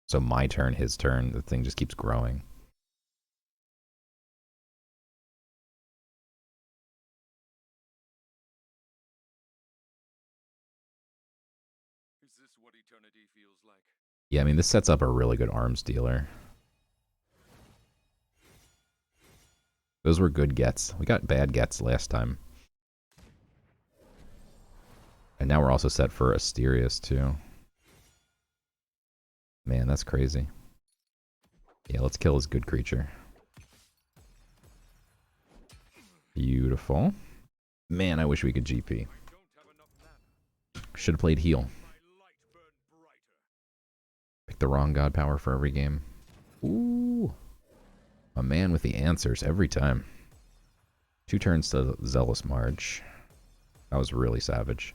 So my turn, his turn, the thing just keeps growing. Is this what eternity feels like? Yeah, I mean, this sets up a really good arms dealer. Those were good gets. We got bad gets last time. And now we're also set for Asterius, too. Man, that's crazy. Yeah, let's kill this good creature. Beautiful. Man, I wish we could GP. Should have played heal. Pick the wrong god power for every game. Ooh. A man with the answers every time. 2 turns to Zealous March. That was really savage.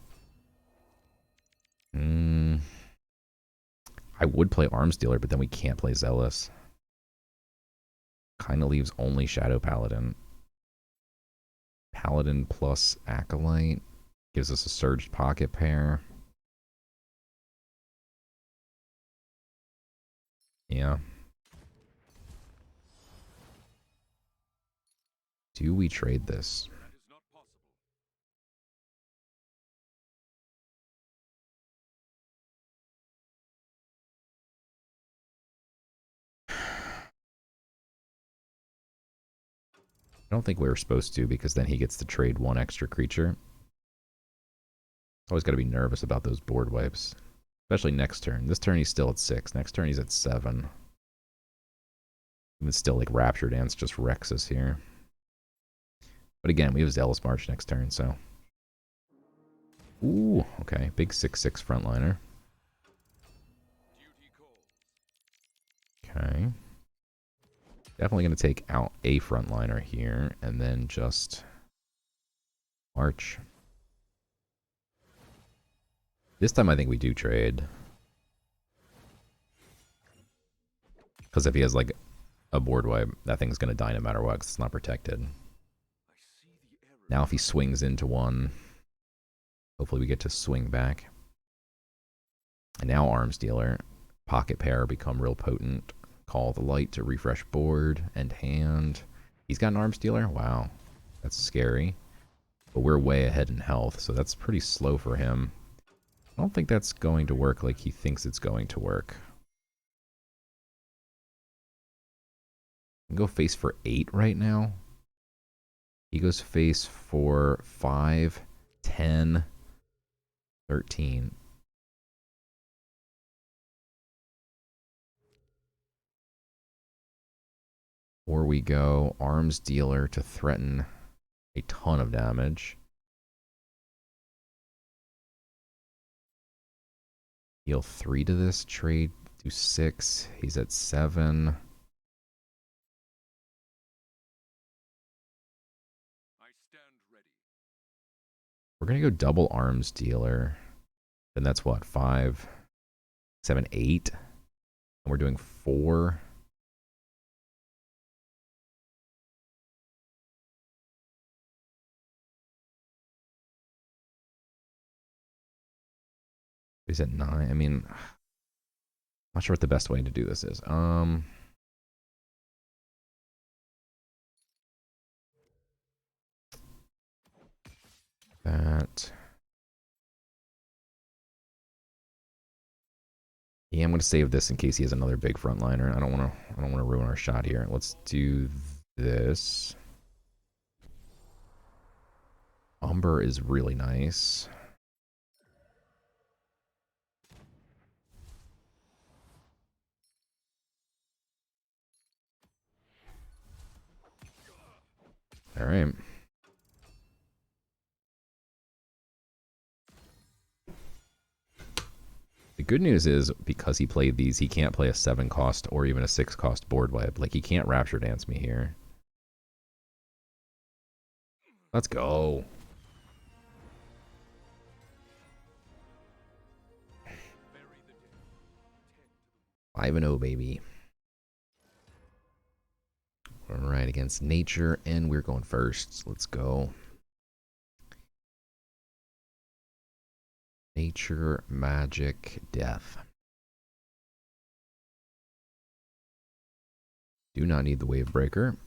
I would play Arms Dealer, but then we can't play Zealous. Kind of leaves only Shadow Paladin. Paladin plus Acolyte. Gives us a Surged Pocket pair. Yeah. Do we trade this? That is not possible. I don't think we were supposed to, because then he gets to trade 1 extra creature. Always got to be nervous about those board wipes. Especially next turn. This turn he's still at 6. Next turn he's at 7. Even still, like, Rapture Dance just wrecks us here. But again, we have Zealous March next turn, so... Ooh, okay. Big 6/6 frontliner. Duty calls. Okay. Definitely going to take out a frontliner here, and then just... March. This time I think we do trade. Because if he has, like, a board wipe, that thing's going to die no matter what, because it's not protected. I see the error. Now if he swings into 1, hopefully we get to swing back. And now Arms Dealer. Pocket pair become real potent. Call the Light to refresh board and hand. He's got an Arms Dealer? Wow. That's scary. But we're way ahead in health, so that's pretty slow for him. I don't think that's going to work like he thinks it's going to work. Go face for 8 right now. He goes face for 5, 10, 13. Or we go Arms Dealer to threaten a ton of damage. Heal 3 to this, trade to 6. He's at 7. I stand ready. We're going to go double Arms Dealer. Then that's what? 5, 7, 8. And we're doing 4. He's at 9. I mean, I'm not sure what the best way to do this is. That. Yeah, I'm gonna save this in case he has another big frontliner. I don't wanna ruin our shot here. Let's do this. Umber is really nice. All right. good news is because he played these, he can't play a 7 cost or even a 6 cost board wipe. Like, he can't Rapture Dance me here. Let's go. Five and 0, baby. All right, against nature, and we're going first. Let's go. Nature, magic, death. Do not need the wave breaker.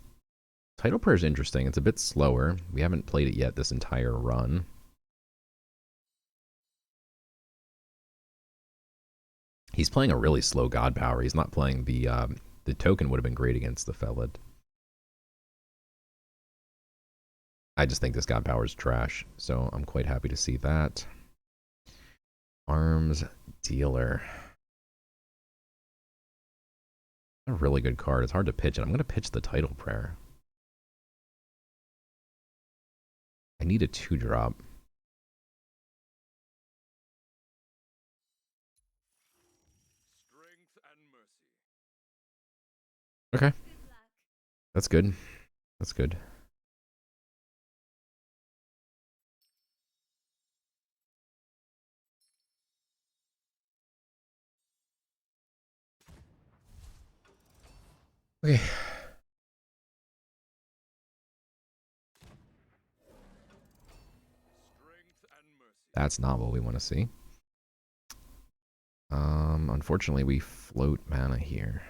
Title prayer is interesting. It's a bit slower. We haven't played it yet this entire run. He's playing a really slow God Power. He's not playing the token would have been great against the Felid. I just think this God Power is trash, so I'm quite happy to see that. Arms Dealer. A really good card. It's hard to pitch, and I'm going to pitch the Title Prayer. I need a 2-drop. Okay. That's good. That's good. Okay. That's not what we want to see. Unfortunately, we float mana here.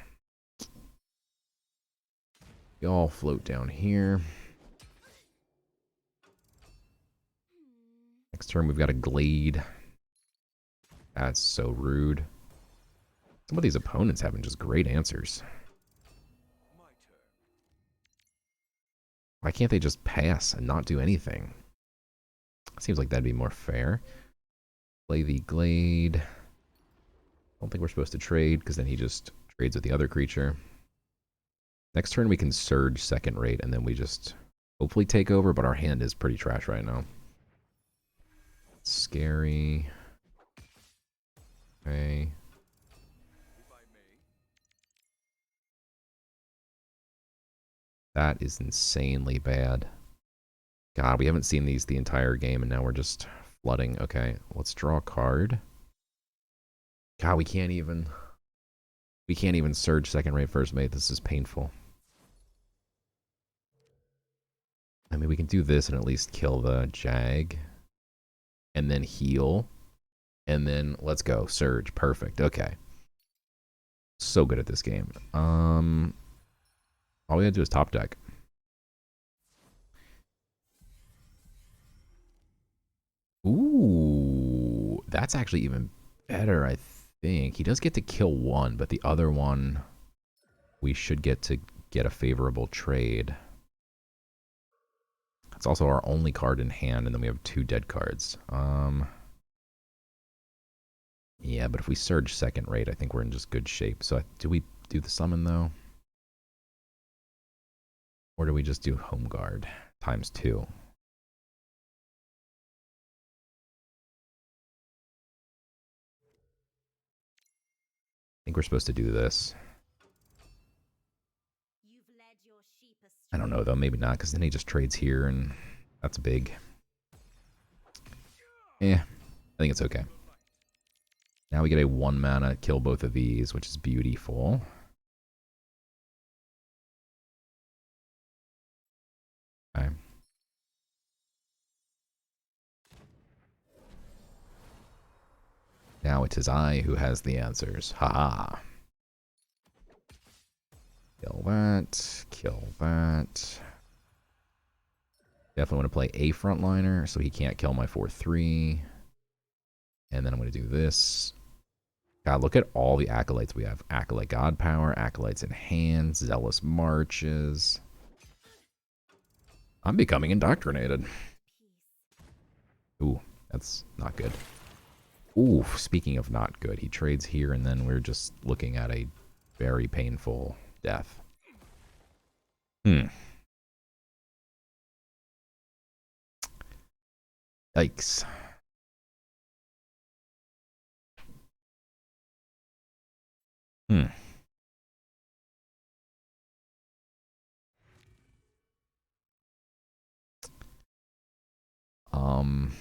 Y'all float down here. Next turn, we've got a Glade. That's so rude. Some of these opponents having just great answers. Why can't they just pass and not do anything? Seems like that'd be more fair. Play the Glade. Don't think we're supposed to trade, because then he just trades with the other creature. Next turn we can Surge second rate, and then we just hopefully take over, but our hand is pretty trash right now. Scary. Okay. That is insanely bad. God, we haven't seen these the entire game, and now we're just flooding. Okay, let's draw a card. God, we can't even Surge second rate first mate. This is painful. I mean, we can do this and at least kill the Jag. And then heal. And then let's go. Surge. Perfect. Okay. So good at this game. All we gotta do is top deck. Ooh. That's actually even better, I think. He does get to kill one, but the other one we should get to get a favorable trade. It's also our only card in hand, and then we have 2 dead cards. Yeah, but if we Surge second rate, I think we're in just good shape. So do we do the summon, though? Or do we just do Home Guard times 2? I think we're supposed to do this. I don't know, though. Maybe not, because then he just trades here, and that's big. Yeah, I think it's okay. Now we get a 1 mana, kill both of these, which is beautiful. Okay. Now it is I who has the answers. Haha. Kill that. Kill that. Definitely want to play a frontliner so he can't kill my 4/3. And then I'm going to do this. God, look at all the acolytes we have. Acolyte God Power, Acolytes in Hand, Zealous Marches. I'm becoming indoctrinated. Ooh, that's not good. Ooh, speaking of not good, he trades here, and then we're just looking at a very painful death. Yikes. Hmm. Um.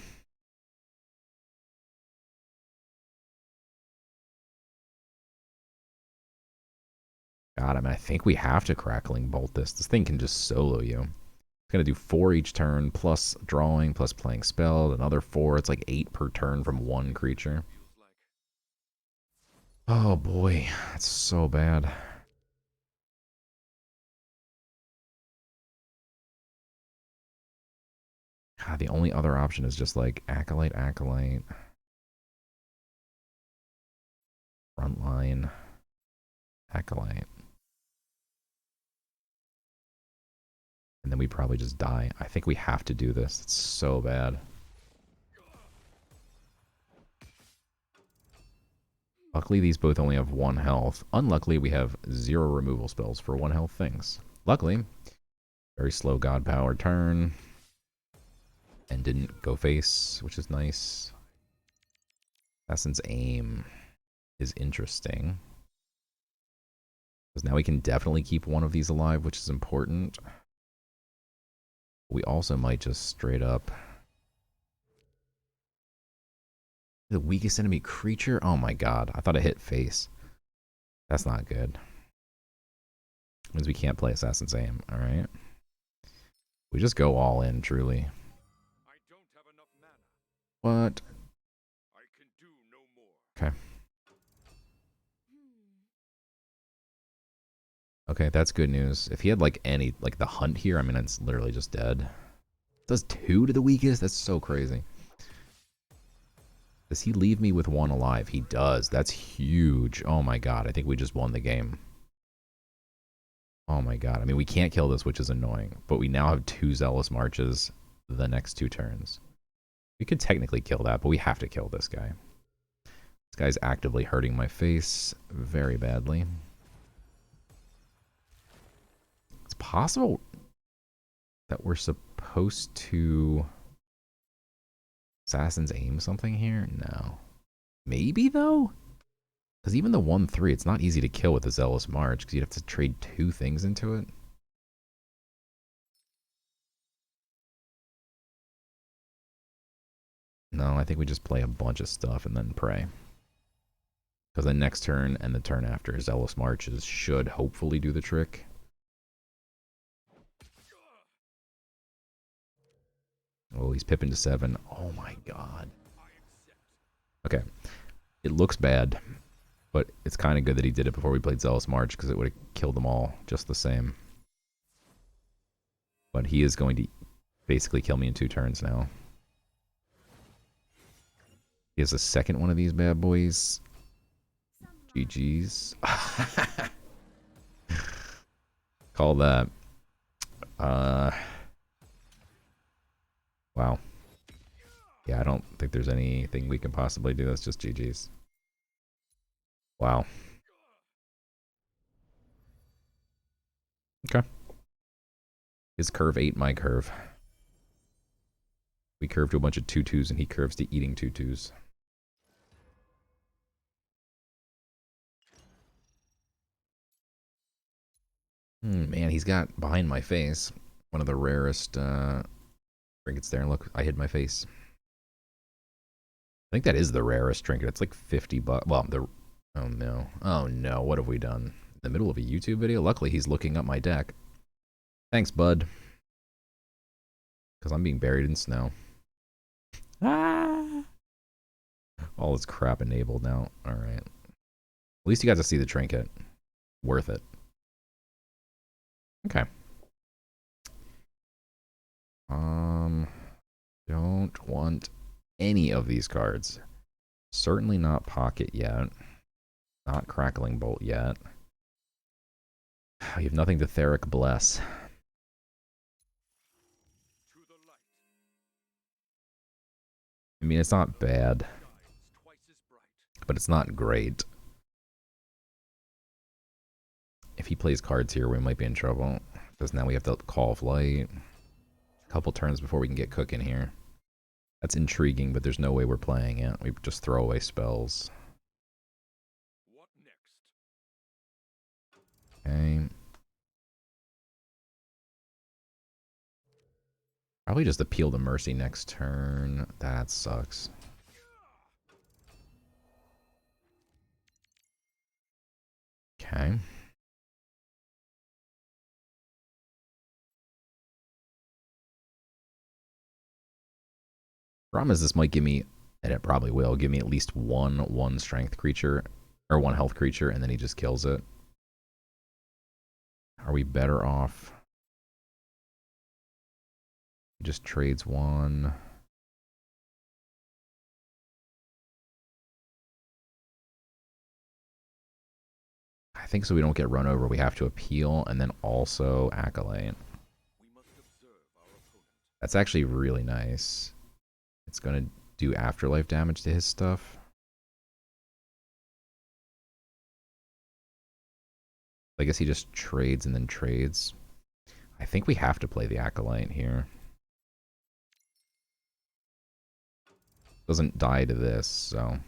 God, I mean, I think we have to crackling bolt this. This thing can just solo you. It's gonna do 4 each turn, plus drawing, plus playing spell, another 4. It's like 8 per turn from one creature. Oh boy, that's so bad. God, the only other option is just like Acolyte, Acolyte, Frontline, Acolyte. And then we probably just die. I think we have to do this. It's so bad. Luckily, these both only have 1 health. Unluckily, we have 0 removal spells for 1 health things. Luckily, very slow god power turn. And didn't go face, which is nice. Assassin's Aim is interesting. Because now we can definitely keep one of these alive, which is important. We also might just straight up... The weakest enemy creature? Oh my god. I thought it hit face. That's not good. Means we can't play Assassin's Aim, alright? We just go all in, truly. I don't have enough mana. What? I can do no more. Okay. Okay, that's good news. If he had like any, like the hunt here, I mean, it's literally just dead. Does 2 to the weakest? That's so crazy. Does he leave me with 1 alive? He does. That's huge. Oh my god, I think we just won the game. Oh my god. I mean, we can't kill this, which is annoying. But we now have 2 Zealous Marches the next 2 turns. We could technically kill that, but we have to kill this guy. This guy's actively hurting my face very badly. It's possible that we're supposed to Assassin's Aim something here? No. Maybe, though? Because even the 1-3, it's not easy to kill with the Zealous March, because you'd have to trade 2 things into it. No, I think we just play a bunch of stuff and then pray. Because the next turn and the turn after, Zealous Marches should hopefully do the trick. Oh, he's pipping to 7. Oh my god. Okay. It looks bad, but it's kind of good that he did it before we played Zealous March, because it would have killed them all just the same. But he is going to basically kill me in 2 turns now. He has a second one of these bad boys. GG's. Call that. Wow. Yeah, I don't think there's anything we can possibly do. That's just GG's. Wow. Okay. His curve ate my curve. We curved to a bunch of 2/2s, and he curves to eating 2/2s. Man, he's got behind my face one of the rarest trinkets there. And look, I hid my face. I think that is the rarest trinket. It's like 50 bucks. Well, oh no. Oh no, what have we done? In the middle of a YouTube video? Luckily, he's looking up my deck. Thanks, bud. Because I'm being buried in snow. Ah! All this crap enabled now. Alright. At least you got to see the trinket. Worth it. Okay. Don't want any of these cards. Certainly not Pocket yet. Not Crackling Bolt yet. You have nothing to Theric Bless. I mean, it's not bad, but it's not great. If he plays cards here, we might be in trouble. Because now we have to Call of Light. A couple turns before we can get cooking here. That's intriguing, but there's no way we're playing it. We just throw away spells. Okay. Probably just appeal to Mercy next turn. That sucks. Okay. Problem is, this might give me, and it probably will, give me at least one strength creature, or one health creature, and then he just kills it. Are we better off? He just trades one. I think so we don't get run over, we have to appeal, and then also Acolyte. That's actually really nice. It's going to do afterlife damage to his stuff. I guess he just trades and then trades. I think we have to play the Acolyte here. Doesn't die to this, so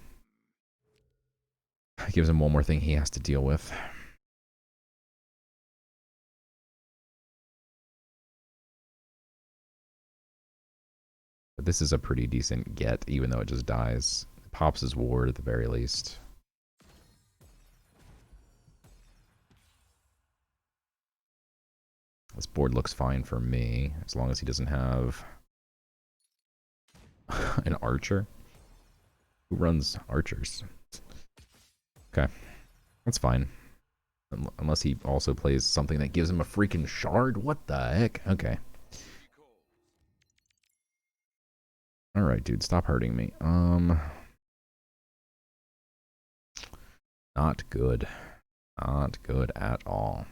it gives him one more thing he has to deal with. But this is a pretty decent get, even though it just dies. It pops his ward at the very least. This board looks fine for me, as long as he doesn't have an archer. Who runs archers? Okay, that's fine. Unless he also plays something that gives him a freaking shard. What the heck? Okay. Alright, dude, stop hurting me. Not good. Not good at all.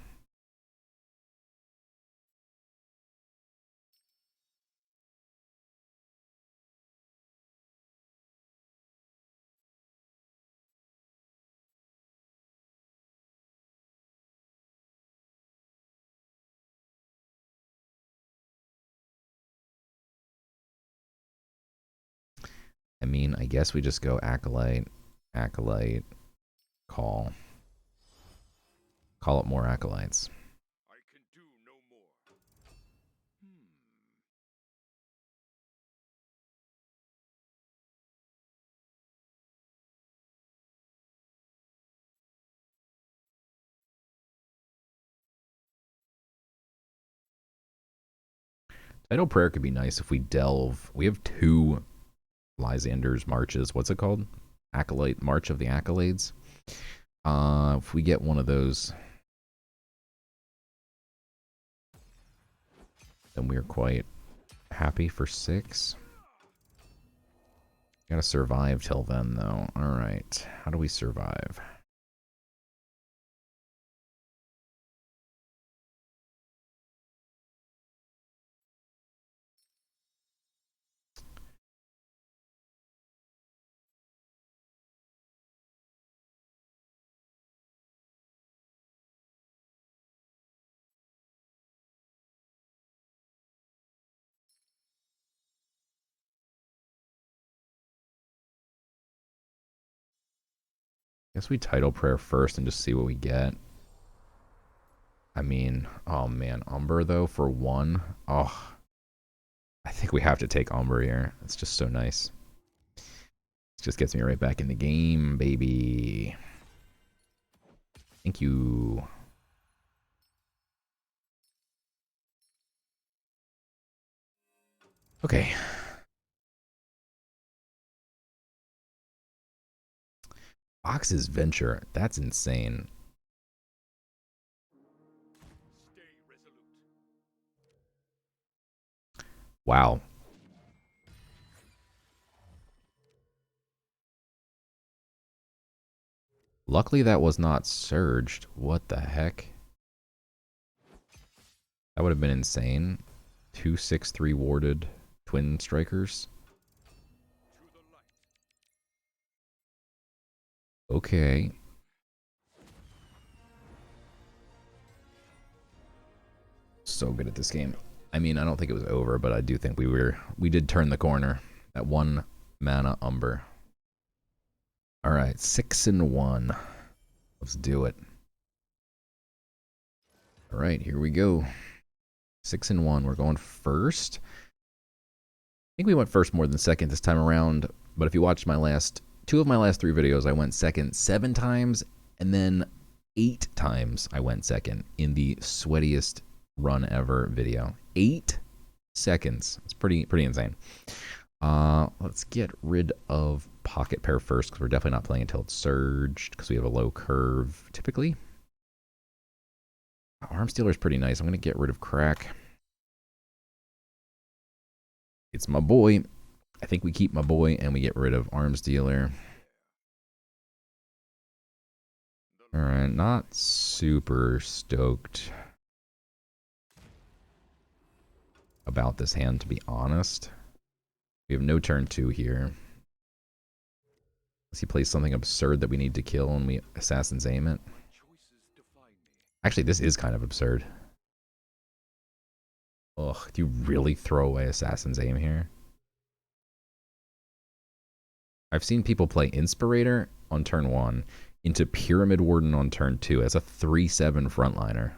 I mean, I guess we just go Acolyte, Acolyte, call. Call up more Acolytes. I can do no more. Tidal Prayer could be nice if we delve. We have two Lysander's Marches. What's it called? Acolyte, March of the Accolades. If we get one of those, then we're quite happy for 6. Gotta survive till then, though. Alright. How do we survive? Guess we Tidal Prayer first and just see what we get. I mean, oh man, Umber though for 1. Oh, I think we have to take Umber here. It's just so nice. It just gets me right back in the game, baby. Thank you. Okay. Fox's Venture. That's insane. Stay resolute. Wow. Luckily that was not surged. What the heck? That would have been insane. 2/6/3 warded twin strikers. Okay. So good at this game. I mean, I don't think it was over, but I do think we did turn the corner. That 1 mana Umber. All right, 6-1. Let's do it. All right, here we go. 6-1. We're going first. I think we went first more than second this time around. But if you watched two of my last 3 videos, I went second 7 times, and then 8 times I went second in the sweatiest run ever video. 8 seconds. It's pretty insane. Let's get rid of Pocket Pair first, because we're definitely not playing until it's surged, because we have a low curve typically. Arm Stealer is pretty nice. I'm going to get rid of Crack. It's my boy. I think we keep my boy and we get rid of Arms Dealer. Alright, not super stoked about this hand, to be honest. We have no turn 2 here. Unless he plays something absurd that we need to kill and we Assassin's Aim it. Actually, this is kind of absurd. Ugh, do you really throw away Assassin's Aim here? I've seen people play Inspirator on turn 1 into Pyramid Warden on turn 2 as a 3/7 frontliner.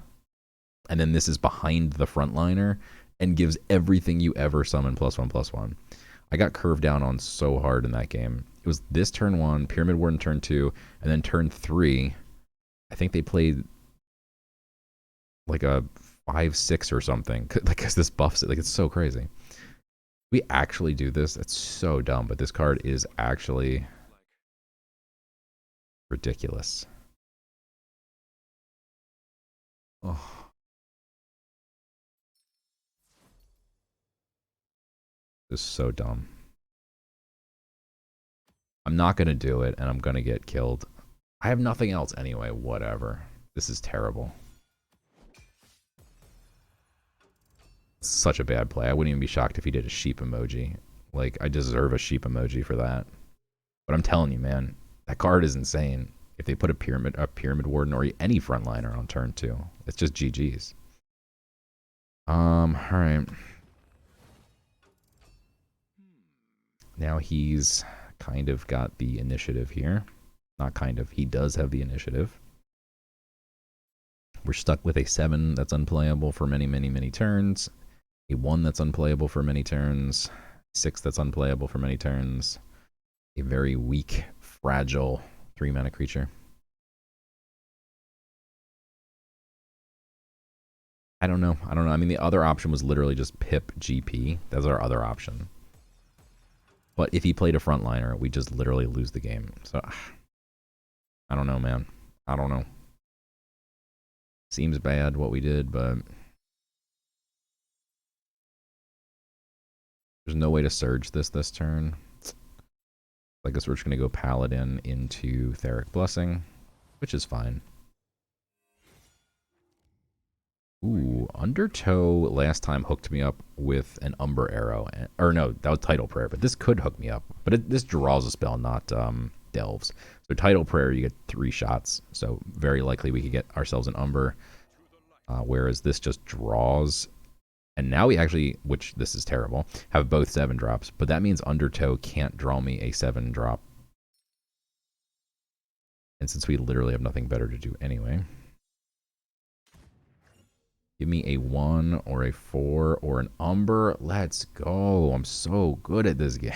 And then this is behind the frontliner and gives everything you ever summon +1/+1. I got curved down on so hard in that game. It was this turn 1, Pyramid Warden turn 2, and then turn 3, I think they played like a 5/6 or something. Because this buffs it. Like, it's so crazy. We actually do this. It's so dumb, but this card is actually ridiculous. Oh. This is so dumb. I'm not going to do it, and I'm going to get killed. I have nothing else anyway. Whatever. This is terrible. Such a bad play. I wouldn't even be shocked if he did a sheep emoji. Like, I deserve a sheep emoji for that. But I'm telling you, man, that card is insane. If they put a pyramid warden or any frontliner on turn 2, it's just GG's. All right. Now he's kind of got the initiative here. Not kind of. He does have the initiative. We're stuck with a 7 that's unplayable for many turns. A 1 that's unplayable for many turns. 6 that's unplayable for many turns. A very weak, fragile 3-mana creature. I don't know. I mean, the other option was literally just pip GP. That's our other option. But if he played a frontliner, we just literally lose the game. So, I don't know, man. I don't know. Seems bad what we did, but there's no way to surge this turn. I guess we're just going to go Paladin into Theric Blessing, which is fine. Ooh, Undertow last time hooked me up with an Umber Arrow. Or no, that was Tidal Prayer, but this could hook me up. But this draws a spell, not delves. So Tidal Prayer, you get 3 shots. So very likely we could get ourselves an Umber. Whereas this just draws. And now we actually, which this is terrible, have both 7 drops. But that means Undertow can't draw me a 7 drop. And since we literally have nothing better to do anyway. Give me a 1 or a 4 or an Umber. Let's go. I'm so good at this game.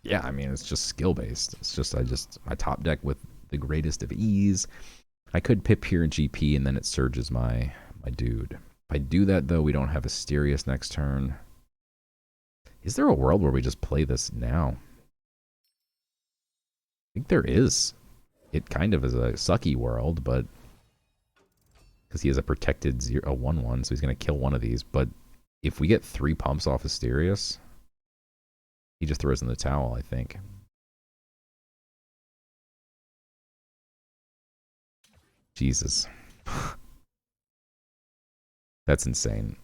Yeah, I mean, it's just skill based. It's just I top deck with the greatest of ease. I could pip here in GP and then it surges my dude. If I do that though, we don't have Asterius next turn. Is there a world where we just play this now? I think there is. It kind of is a sucky world, but because he has a protected 1/1, so he's going to kill one of these. But if we get 3 pumps off Asterius, he just throws in the towel, I think. Jesus. That's insane.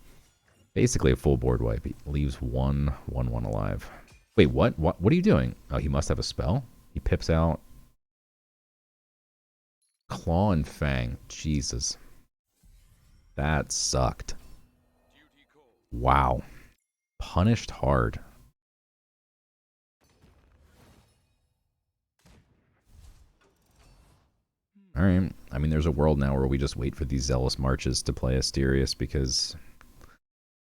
Basically a full board wipe. He leaves 1/1 alive. Wait, what? What are you doing? Oh, he must have a spell? He pips out Claw and Fang. Jesus. That sucked. Wow. Punished hard. Alright. I mean, there's a world now where we just wait for these Zealous Marches to play Asterius because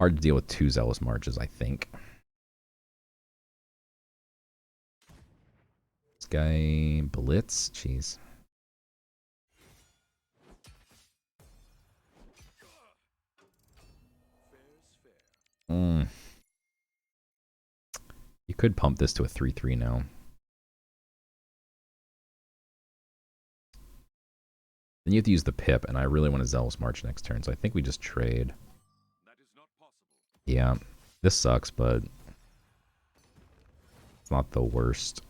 hard to deal with 2 Zealous Marches, I think. This guy Blitz? Jeez. You could pump this to a 3-3 now. Then you have to use the pip, and I really want to Zealous March next turn, so I think we just trade. That is not possible. Yeah, this sucks, but it's not the worst.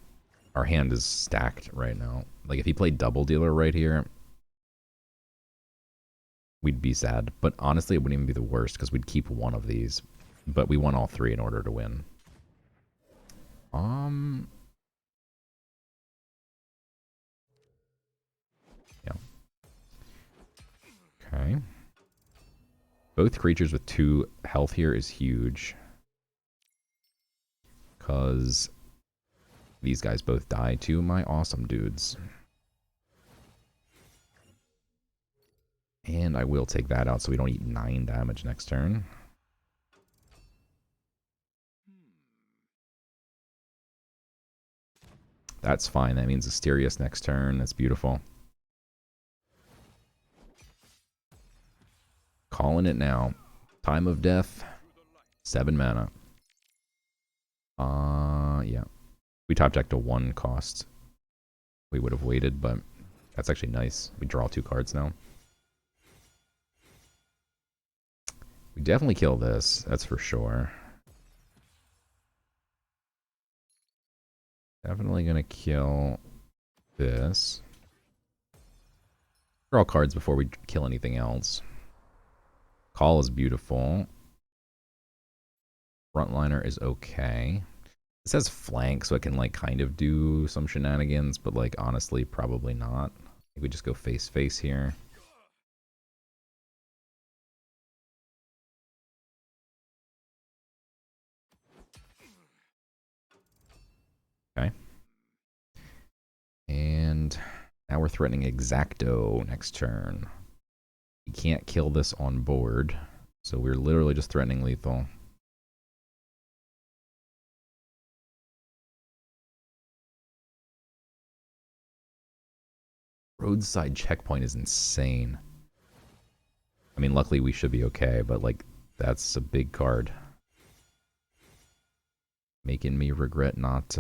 Our hand is stacked right now. Like, if he played Double Dealer right here, we'd be sad. But honestly, it wouldn't even be the worst, because we'd keep one of these. But we want all 3 in order to win. Yeah. Okay. Both creatures with 2 health here is huge. Because these guys both die to my awesome dudes. And I will take that out so we don't eat 9 damage next turn. That's fine. That means Asterius next turn. That's beautiful. Calling it now. Time of Death. 7 mana. Yeah. We top decked a 1 cost. We would have waited, but that's actually nice. We draw 2 cards now. We definitely kill this. That's for sure. Definitely gonna kill this. Draw cards before we kill anything else. Call is beautiful. Frontliner is okay. It says flank, so it can like kind of do some shenanigans, but like honestly, probably not. I think we just go face here. Okay. And now we're threatening Exacto next turn. You can't kill this on board, so we're literally just threatening lethal. Roadside Checkpoint is insane. I mean, luckily we should be okay, but like, that's a big card. Making me regret not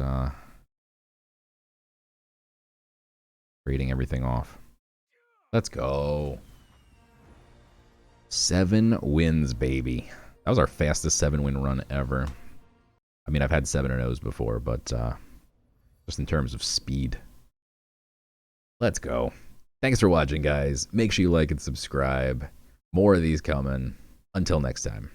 trading everything off. Let's go. 7 wins, baby. That was our fastest 7-win run ever. I mean, I've had 7-0s before, but just in terms of speed. Let's go. Thanks for watching, guys. Make sure you like and subscribe. More of these coming. Until next time.